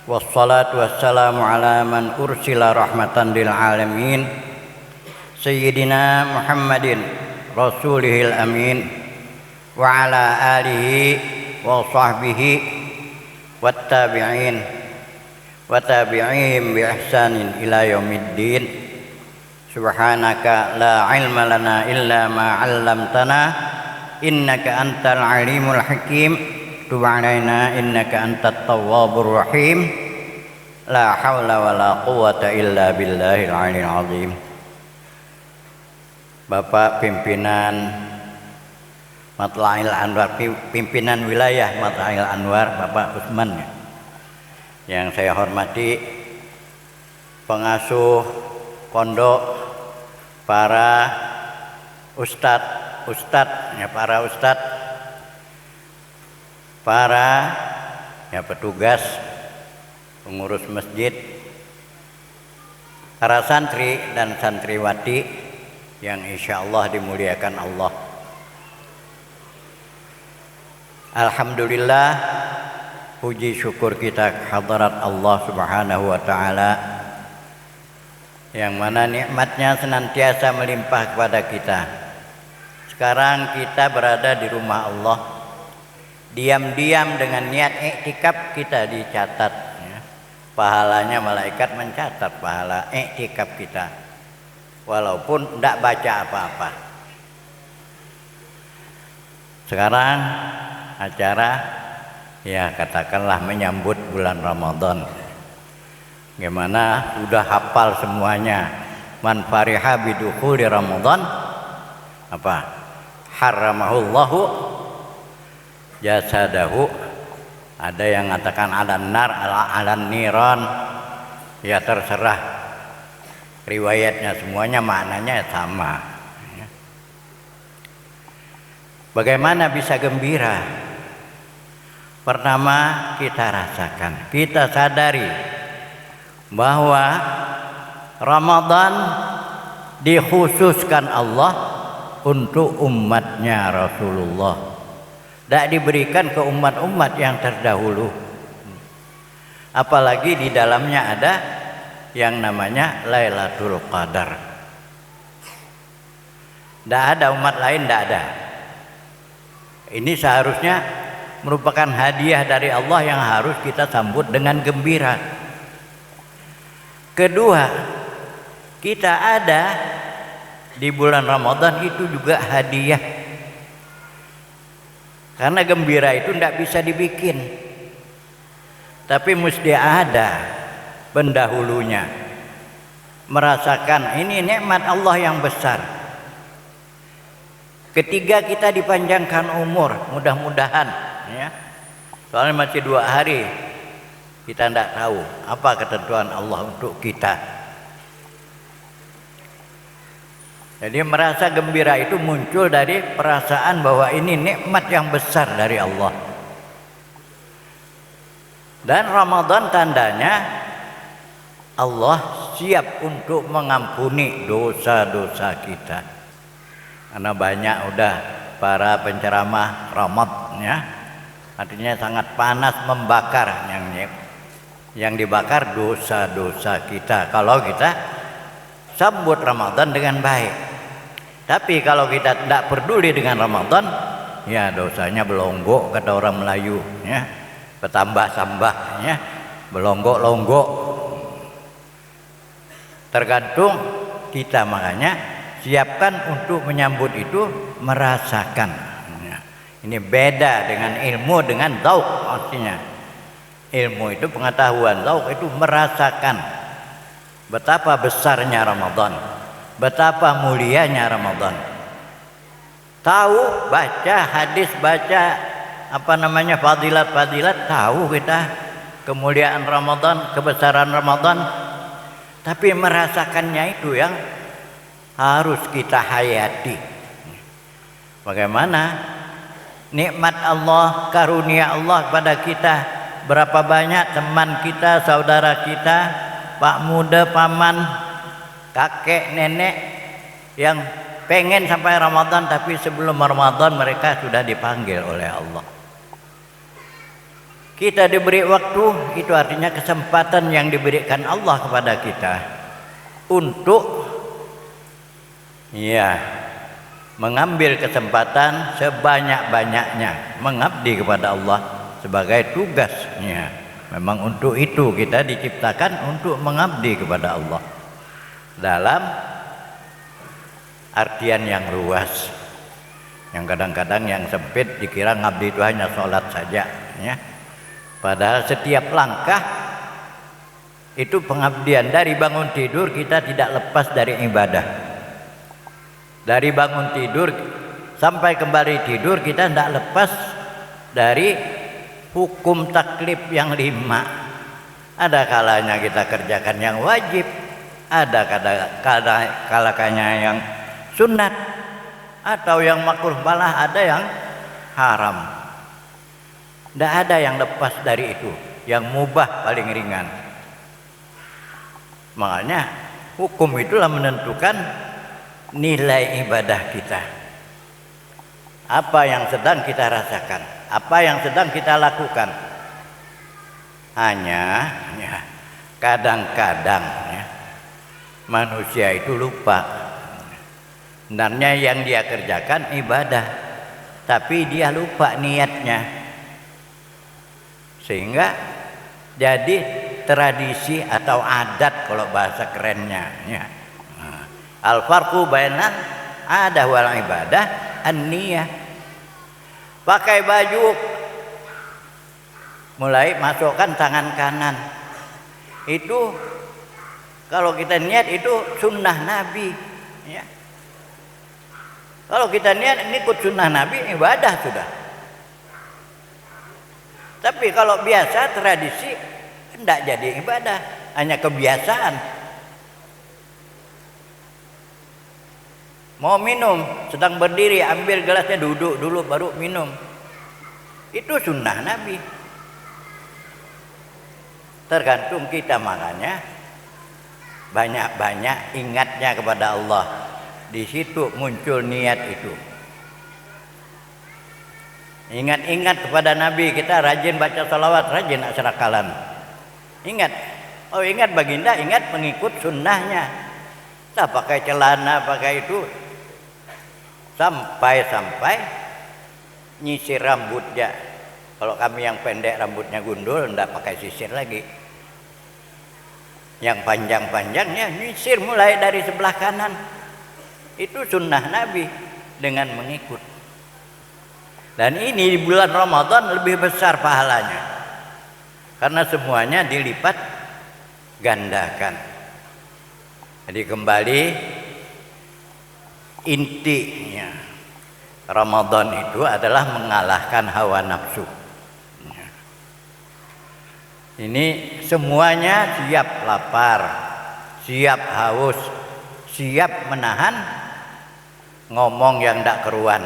Wassalatu wassalamu ala man ursila rahmatan lil alamin. Sayyidina Muhammadin rasulihil amin. Wa ala alihi wa sahbihi wattabi'in wa tabi'ihim bi ihsanin ila yaumiddin. Subhanaka la ilma lana illa ma 'allamtana innaka antal alimul hakim. Tub 'alaina innaka antat tawwabur rahim. La haula wala quwwata illa billahil 'aliyyil 'azim. Bapak pimpinan Matla'il Anwar, pimpinan wilayah Matla'il Anwar, Bapak Usman, yang saya hormati, pengasuh pondok, para para petugas, pengurus masjid, para santri dan santriwati yang insya Allah dimuliakan Allah. Alhamdulillah, puji syukur kita hadirat Allah Subhanahu wa Ta'ala, yang mana nikmatnya senantiasa melimpah kepada kita. Sekarang kita berada di rumah Allah, diam-diam dengan niat iktikaf kita dicatat, ya. Pahalanya malaikat mencatat pahala iktikaf kita, walaupun tidak baca apa-apa. Sekarang acara, ya katakanlah menyambut bulan Ramadan. Gimana sudah hafal semuanya. Man fariha bidukhuli Ramadan, apa? Haramahullahu jasadahu. Ada yang mengatakan alan nar, alan niran. Ya terserah. Riwayatnya semuanya maknanya sama. Bagaimana bisa gembira? Pertama, kita rasakan, kita sadari bahwa Ramadan dikhususkan Allah untuk umatnya Rasulullah, tidak diberikan ke umat-umat yang terdahulu. Apalagi di dalamnya ada yang namanya Lailatul Qadar. Tidak ada umat lain, tidak ada. Ini seharusnya merupakan hadiah dari Allah yang harus kita sambut dengan gembira. Kedua, kita ada di bulan Ramadan itu juga hadiah. Karena gembira itu tidak bisa dibikin, tapi mesti ada pendahulunya. Merasakan ini nikmat Allah yang besar. Ketiga, kita dipanjangkan umur, mudah-mudahan, ya. Soalnya masih 2 hari, kita tidak tahu apa ketentuan Allah untuk kita. Jadi merasa gembira itu muncul dari perasaan bahwa ini nikmat yang besar dari Allah. Dan Ramadan tandanya Allah siap untuk mengampuni dosa-dosa kita. Karena banyak udah para penceramah Ramadan, ya. Artinya sangat panas membakar, yang dibakar dosa-dosa kita kalau kita sambut Ramadan dengan baik. Tapi kalau kita tidak peduli dengan Ramadan, ya dosanya belonggok, kata orang Melayu, ya. Bertambah-tambah, ya. Belonggok-longgok. Tergantung kita, makanya siapkan untuk menyambut itu, merasakan. Ini beda dengan ilmu, dengan zauq artinya. Ilmu itu pengetahuan, zauq itu merasakan betapa besarnya Ramadan, betapa mulianya Ramadan. Tahu, baca hadis, baca fadilat-fadilat, tahu kita. kemuliaan Ramadan, kebesaran Ramadan, tapi merasakannya itu yang harus kita hayati. Bagaimana nikmat Allah, karunia Allah kepada kita. Berapa banyak teman kita, saudara kita, pak muda, paman, kakek, nenek yang pengen sampai Ramadan, tapi sebelum Ramadan mereka sudah dipanggil oleh Allah. Kita diberi waktu, itu artinya kesempatan yang diberikan Allah kepada kita untuk mengambil kesempatan sebanyak-banyaknya mengabdi kepada Allah sebagai tugasnya. Memang untuk itu kita diciptakan, untuk mengabdi kepada Allah dalam artian yang luas, yang kadang-kadang yang sempit dikira ngabdi itu hanya sholat saja, ya. Padahal setiap langkah itu pengabdian. Dari bangun tidur kita tidak lepas dari ibadah. Dari bangun tidur sampai kembali tidur kita tidak lepas dari hukum taklif yang 5. Ada kalanya kita kerjakan yang wajib, ada kalanya yang sunat, atau yang makruh, malah ada yang haram. Tidak ada yang lepas dari itu. Yang mubah paling ringan. Makanya hukum itulah menentukan nilai ibadah kita. Apa yang sedang kita rasakan, apa yang sedang kita lakukan. Hanya kadang-kadang manusia itu lupa. Sebenarnya yang dia kerjakan ibadah, tapi dia lupa niatnya, sehingga jadi tradisi atau adat kalau bahasa kerennya. Al-farqu bainan adah wal ibadah an-niyah. Pakai baju, mulai masukkan tangan kanan, itu kalau kita niat itu sunnah Nabi, ya. Kalau kita niat ikut sunnah Nabi, ibadah sudah. Tapi kalau biasa tradisi, tidak jadi ibadah, hanya kebiasaan. Mau minum, sedang berdiri, ambil gelasnya, duduk dulu baru minum. Itu sunnah Nabi. Tergantung kita, makanya banyak-banyak ingatnya kepada Allah. Di situ muncul niat itu. Ingat-ingat kepada Nabi, kita rajin baca salawat, rajin asyarakalan. Ingat, oh ingat baginda, ingat mengikut sunnahnya. Kita pakai celana, pakai itu, sampai nyisir rambutnya. Kalau kami yang pendek rambutnya gundul, tidak pakai sisir lagi. Yang panjang-panjangnya nyisir mulai dari sebelah kanan. Itu sunnah Nabi dengan mengikut. Dan ini di bulan Ramadan lebih besar pahalanya, karena semuanya dilipat gandakan. Jadi kembali intinya Ramadan itu adalah mengalahkan hawa nafsu. Ini semuanya siap lapar, siap haus, siap menahan ngomong yang tidak keruan,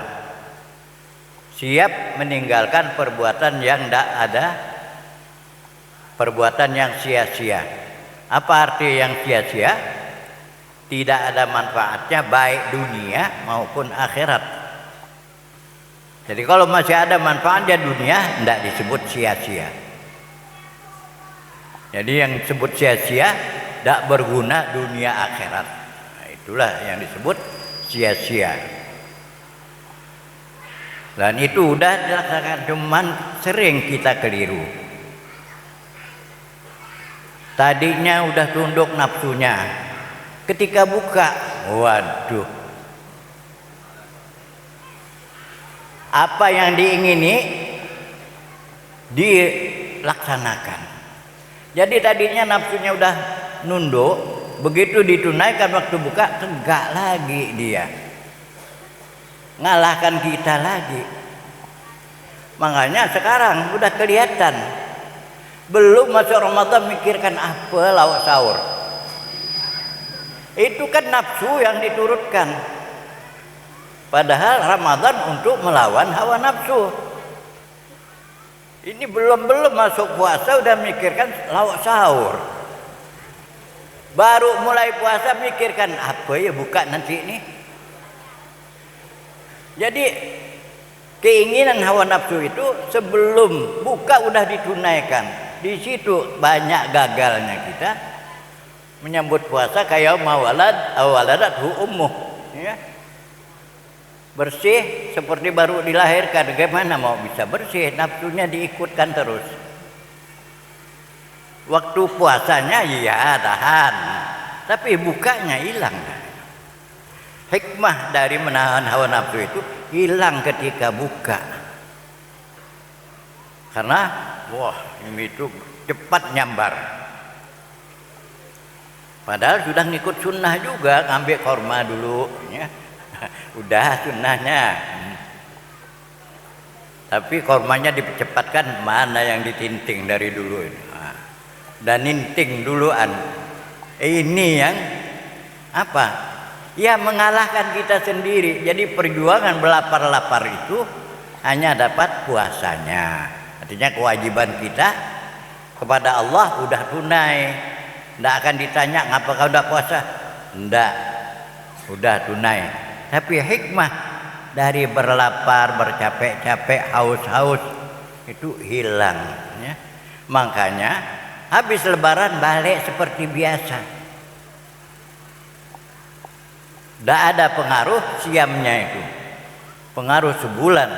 siap meninggalkan perbuatan yang tidak ada, perbuatan yang sia-sia. Apa arti yang sia-sia? Tidak ada manfaatnya baik dunia maupun akhirat. Jadi kalau masih ada manfaatnya dunia, tidak disebut sia-sia. Jadi yang disebut sia-sia tidak berguna dunia akhirat. Nah, itulah yang disebut sia-sia. Dan itu udah dilaksanakan, cuman sering kita keliru. Tadinya udah tunduk nafsunya, ketika buka, waduh, apa yang diingini dilaksanakan. Jadi tadinya nafsunya udah nunduk, begitu ditunaikan waktu buka, tegak lagi dia, ngalahkan kita lagi. Makanya sekarang udah kelihatan Belum masuk Ramadan mikirkan apa lauk sahur. Itu kan nafsu yang diturutkan. Padahal Ramadan untuk melawan hawa nafsu. Ini belum masuk puasa udah mikirkan lauk sahur. Baru mulai puasa mikirkan apa ya buka nanti ini. Jadi keinginan hawa nafsu itu sebelum buka udah ditunaikan. Di situ banyak gagalnya kita menyambut puasa kayak mawaladathu ummuh, ya. Bersih seperti baru dilahirkan. Bagaimana mau bisa bersih? Nafsunya diikutkan terus. Waktu puasanya iya tahan, tapi bukanya hilang. Hikmah dari menahan hawa nafsu itu hilang ketika buka. Karena wah ini itu cepat nyambar. Padahal sudah ngikut sunnah juga, ngambil korma dulu, ya. Udah sunnahnya. Tapi kormanya dipercepatkan, mana yang ditinting dari dulu. Dan ninting duluan. Ini yang apa? Ya mengalahkan kita sendiri. Jadi perjuangan berlapar-lapar itu hanya dapat puasanya. Artinya kewajiban kita kepada Allah udah tunai. Tidak akan ditanya ngapa kau udah puasa. Tidak, udah tunai. Tapi hikmah dari berlapar, bercapek-capek, haus-haus itu hilang, ya. Makanya habis lebaran balik seperti biasa. Tidak ada pengaruh siamnya itu. Pengaruh sebulan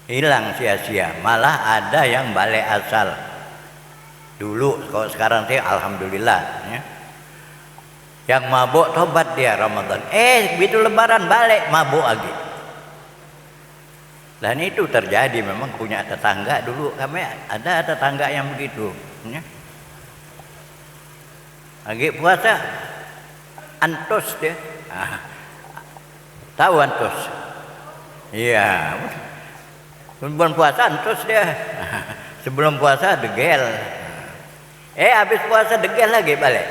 hilang sia-sia. Malah ada yang balik asal. Dulu, kalau sekarang sih alhamdulillah, ya. Yang mabuk tobat dia Ramadan. Begitu lebaran balik mabuk lagi. Dan itu terjadi, memang punya tetangga dulu. Kami ada tetangga yang begitu, ya. Lagi puasa antus dia. Tahu antus? Iya. Sebelum puasa antus dia. Sebelum puasa degel. Habis puasa degel lagi balik.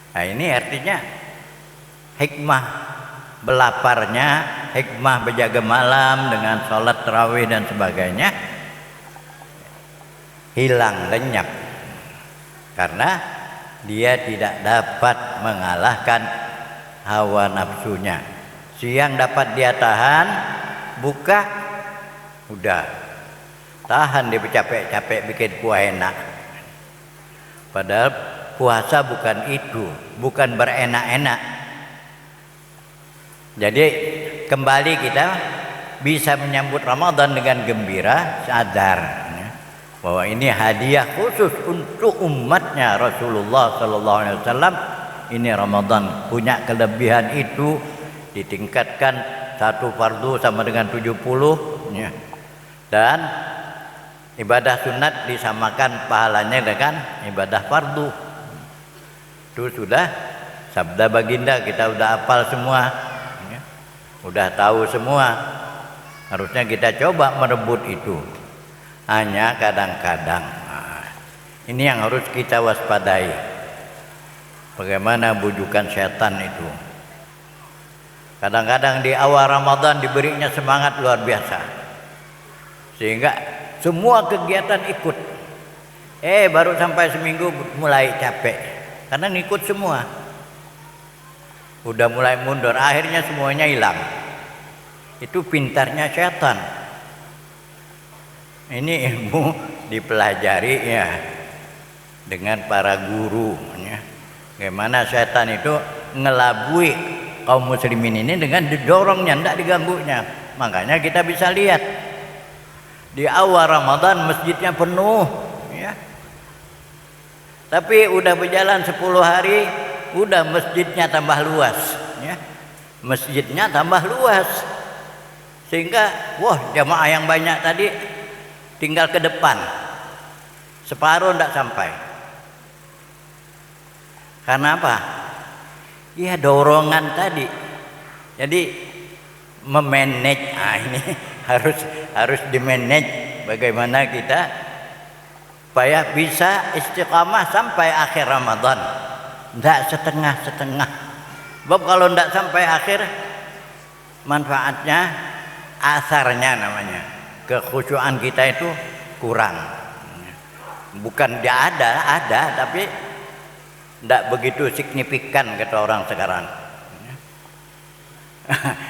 Nah ini artinya hikmah belaparnya, hikmah berjaga malam dengan sholat tarawih dan sebagainya hilang, lenyap. Karena dia tidak dapat mengalahkan hawa nafsunya. Siang dapat dia tahan, buka, udah. Tahan dia capek-capek bikin kuah enak. Padahal puasa bukan itu, bukan berenak-enak. Jadi kembali kita bisa menyambut Ramadan dengan gembira, sadar, ya, bahwa ini hadiah khusus untuk umatnya Rasulullah Sallallahu Alaihi Wasallam. Ini Ramadan punya kelebihan itu, ditingkatkan satu fardu sama dengan 70, ya. Dan ibadah sunat disamakan pahalanya dengan ibadah fardu. Itu sudah sabda baginda, kita udah hafal semua, ya. Udah tahu semua. Harusnya kita coba merebut itu. Hanya kadang-kadang ini yang harus kita waspadai. Bagaimana bujukan setan itu. Kadang-kadang di awal Ramadan diberinya semangat luar biasa, sehingga semua kegiatan ikut. Baru sampai seminggu mulai capek, karena ngikut semua. Udah mulai mundur, akhirnya semuanya hilang. Itu pintarnya setan. Ini ilmu dipelajari, ya, dengan para guru, ya. Bagaimana setan itu ngelabui kaum muslimin ini dengan didorongnya, tidak diganggunya. Makanya kita bisa lihat di awal Ramadan masjidnya penuh, ya. Tapi udah berjalan 10 hari, udah masjidnya tambah luas, ya. Masjidnya tambah luas, sehingga wah jamaah yang banyak tadi tinggal ke depan, separuh tidak sampai. Karena apa? Ya dorongan tadi. Jadi memanage, ini harus dimanage bagaimana kita supaya bisa istiqamah sampai akhir Ramadan, tidak setengah-setengah. Sebab kalau tidak sampai akhir, manfaatnya, asarnya namanya, kekhusyuan kita itu kurang. Bukan dia ada, tapi tidak begitu signifikan kata orang sekarang.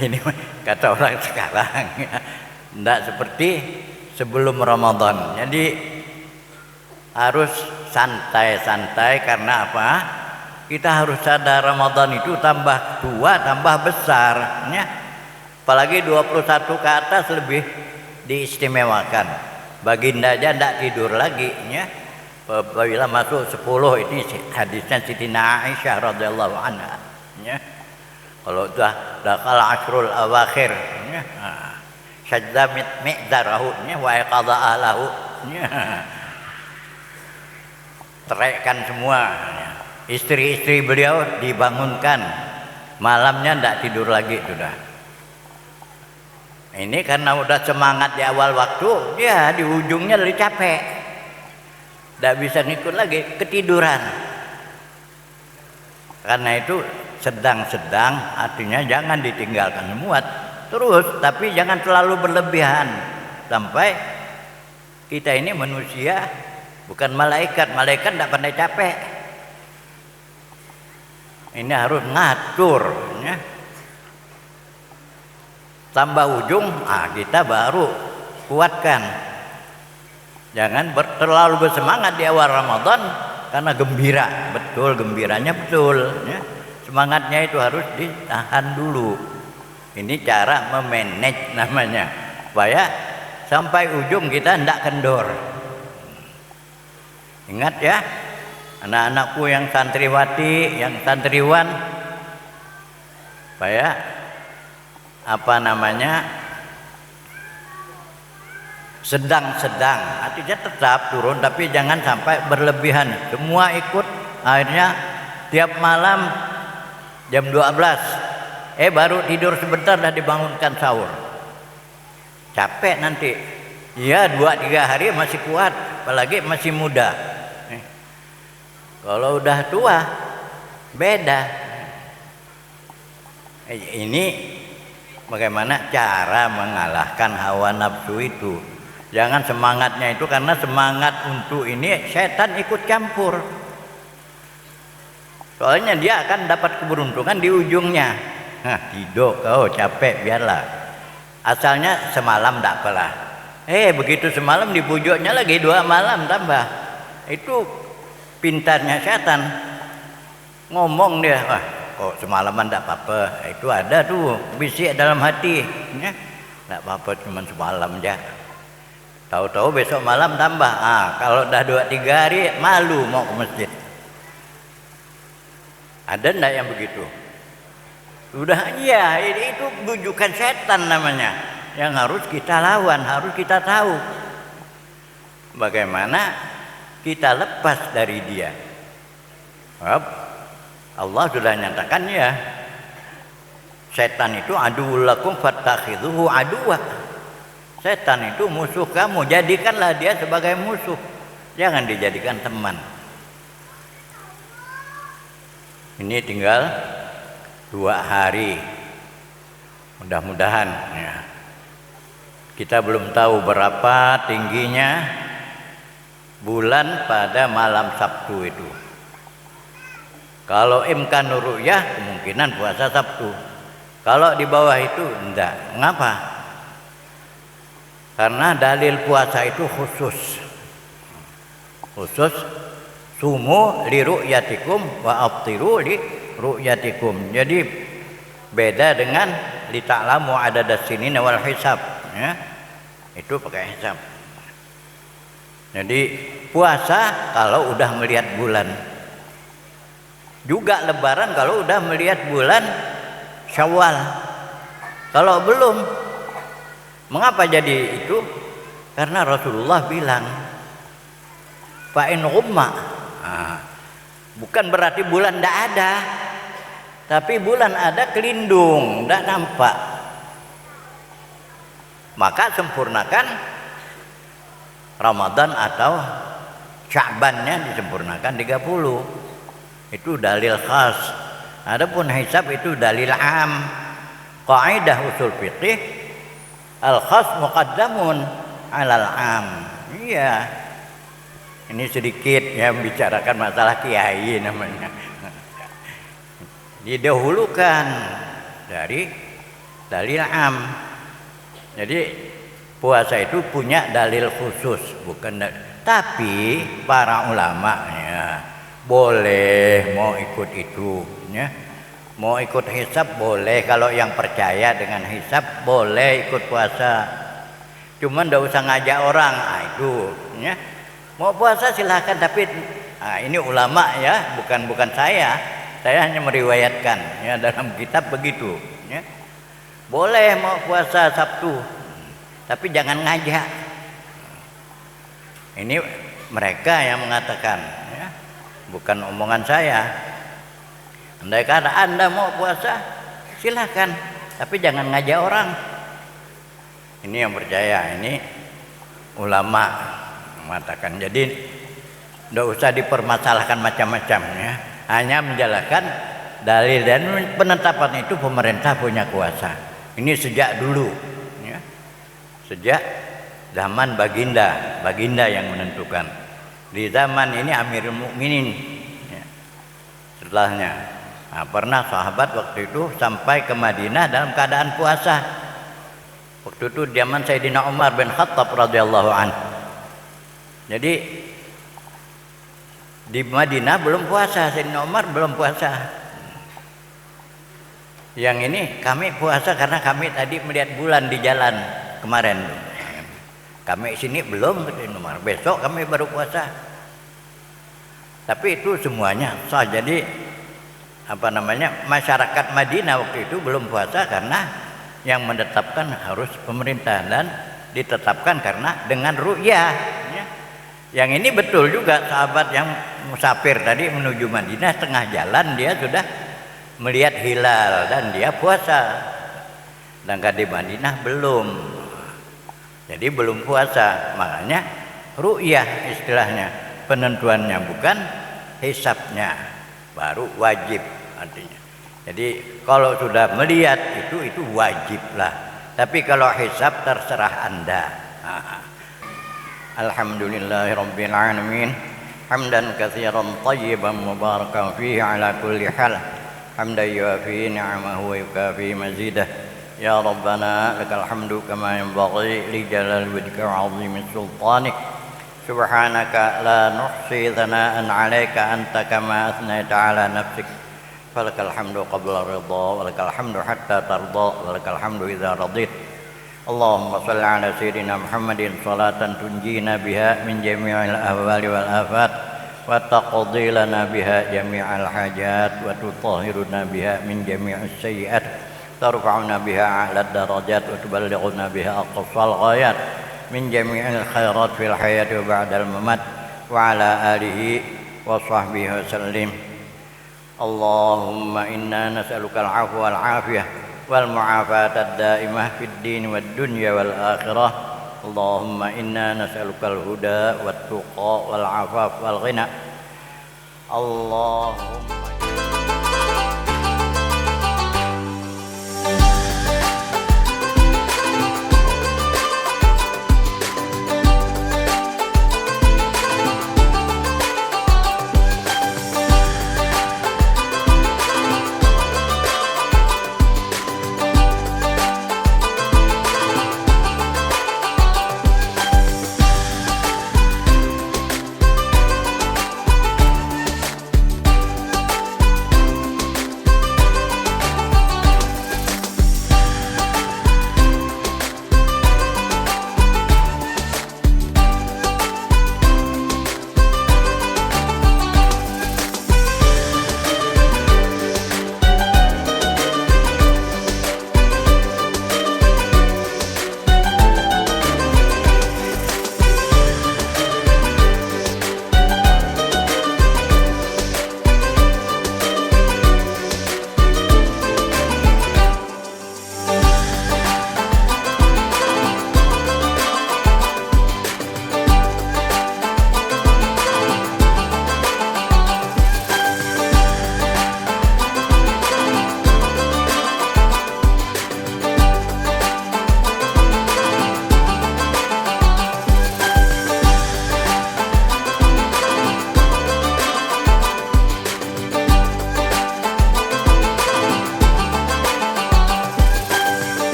Ini kata orang sekarang, tidak seperti sebelum Ramadan. Jadi harus santai-santai. Karena apa? Kita harus sadar Ramadan itu tambah tua tambah besar ya. Apalagi 21 ke atas lebih diistimewakan. Baginda aja tidak tidur lagi ya. Apabila masuk 10, ini hadisnya Siti Aisyah radhiyallahu anha ya. Kalau sudah dakal asrul awakhir ya, syadda mi'zarahu ya, wa qada ahlahu ya. Terekkan semua ya. Istri-istri beliau dibangunkan, malamnya tidak tidur lagi sudah. Ini karena udah semangat di awal waktu, ya di ujungnya lebih capek, tidak bisa ngikut lagi, ketiduran. Karena itu sedang-sedang, artinya jangan ditinggalkan semua terus, tapi jangan terlalu berlebihan sampai kita ini manusia, bukan malaikat. Malaikat tidak pandai capek. Ini harus ngatur ya. Tambah ujung, kita baru kuatkan. Jangan terlalu bersemangat di awal Ramadan karena gembira, betul gembiranya betul ya. Semangatnya itu harus ditahan dulu. Ini cara memanage namanya, supaya sampai ujung kita tidak kendor. Ingat ya, anak-anakku yang santriwati, yang santriwan, supaya sedang-sedang, artinya tetap turun tapi jangan sampai berlebihan. Semua ikut, akhirnya tiap malam jam 12 baru tidur sebentar dah dibangunkan sahur. Capek nanti. Ya 2-3 hari masih kuat, apalagi masih muda. Kalau udah tua beda. Ini bagaimana cara mengalahkan hawa nafsu itu. Jangan semangatnya itu, karena semangat untuk ini setan ikut campur. Soalnya dia akan dapat keberuntungan di ujungnya. Tidur kau capek biarlah. Asalnya semalam tak apalah. Begitu semalam dibujuknya lagi 2 malam tambah. Itu pintarnya setan. Ngomong dia, kok semalaman tak apa-apa. Itu ada tuh bisik dalam hati. Tak apa-apa cuma semalam aja. Tahu-tahu besok malam tambah. Kalau dah 2-3 hari malu mau ke masjid. Ada enggak yang begitu? Sudah, iya, itu bujukan setan namanya. Yang harus kita lawan, harus kita tahu bagaimana kita lepas dari dia. Allah sudah nyatakan ya, setan itu aduwwul lakum fattakhidhuhu aduwwa. Setan itu musuh kamu, jadikanlah dia sebagai musuh, jangan dijadikan teman. Ini tinggal 2 hari, mudah-mudahan ya. Kita belum tahu berapa tingginya bulan pada malam Sabtu itu. Kalau imkan ru'yah kemungkinan puasa Sabtu. Kalau di bawah itu enggak. Mengapa? Karena dalil puasa itu khusus. Sumu li ru'yatikum wa aftiru li ru'yatikum. Jadi beda dengan li ta'lamu adadas sinin wal hisab ya. Itu pakai hisab. Jadi puasa kalau udah melihat bulan. Juga lebaran kalau udah melihat bulan Syawal. Kalau belum, mengapa jadi itu? Karena Rasulullah bilang, fa in ghumma. Bukan berarti bulan tidak ada, tapi bulan ada kelindung, tidak nampak. Maka sempurnakan Ramadan atau Sya'bannya disempurnakan 30. Itu dalil khas. Adapun hisab itu dalil am. Kaidah usul fiqih al khas muqaddamun alal am. Iya. Ini sedikit ya membicarakan masalah kiai namanya. Didahulukan dari dalil am. Jadi puasa itu punya dalil khusus, bukan tapi para ulama ya boleh mau ikut itu ya. Mau ikut hisab boleh, kalau yang percaya dengan hisab boleh ikut puasa. Cuman enggak usah ngajak orang, itu ya. Mau puasa silahkan, tapi ini ulama ya, bukan saya. Saya hanya meriwayatkan ya, dalam kitab begitu ya. Boleh mau puasa Sabtu, tapi jangan ngajak. Ini mereka yang mengatakan ya, bukan omongan saya. Andai kata Anda mau puasa silahkan, tapi jangan ngajak orang. Ini yang percaya, ini ulama mengatakan. Jadi tidak usah dipermasalahkan macam-macam ya. Hanya menjalankan dalil, dan penetapan itu pemerintah punya kuasa. Ini sejak dulu ya. Sejak zaman baginda yang menentukan. Di zaman ini Amirul Mukminin ya. Setelahnya pernah sahabat waktu itu sampai ke Madinah dalam keadaan puasa. Waktu itu zaman Sayyidina Umar bin Khattab radhiyallahu anhu. Jadi di Madinah belum puasa, Sayyidina Umar belum puasa. Yang ini kami puasa karena kami tadi melihat bulan di jalan kemarin. Kami sini belum, Sayyidina Umar. Besok kami baru puasa. Tapi itu semuanya sah. Jadi masyarakat Madinah waktu itu belum puasa karena yang menetapkan harus pemerintah, dan ditetapkan karena dengan ru'yah ya. Yang ini betul juga, sahabat yang musafir tadi menuju Madinah, tengah jalan dia sudah melihat hilal dan dia puasa. Sedangkan di Madinah belum. Jadi belum puasa. Makanya ru'yah istilahnya, penentuannya, bukan hisabnya, baru wajib artinya. Jadi kalau sudah melihat itu wajiblah. Tapi kalau hisab terserah Anda. Alhamdulillahirabbil alamin. Hamdan katsiran thayyiban mubarakan fihi ala kulli hal. Hamdan yuafi ni'amahu wa yukafi mazidah. Ya Rabbana lakal hamdu kama yanbaghi li jalali wajhika wa 'azimi sultanik. Subhanaka la nuhsi thana'an 'alaika anta kama athnayta 'ala nafsik. Falakal hamdu qabla ridha, walakal hamdu hatta tarda, walakal hamdu idza radit. Allahumma shalli ala sayyidina Muhammadin salatan tunjina biha min jami'il ahwali wal afat, wa taqdi lana biha jami'al hajat, wa tutahhiruna biha min jami'is sayyi'at, tarfa'una biha a'la darajat, wa tuballighuna biha aqsal ghayat min jami'il khairat fil hayati wa ba'dal mamat, wa ala alihi wa sahbihi wa sallim. Allahumma inna nas'aluka al-'afwa wal-'afiyah wal-mu'afata ad-da'imah fid din wad dunya wal akhirah. Allahumma inna nas'aluka al-huda wat-tuqa wal-'afaf wal-ghina. Allahumma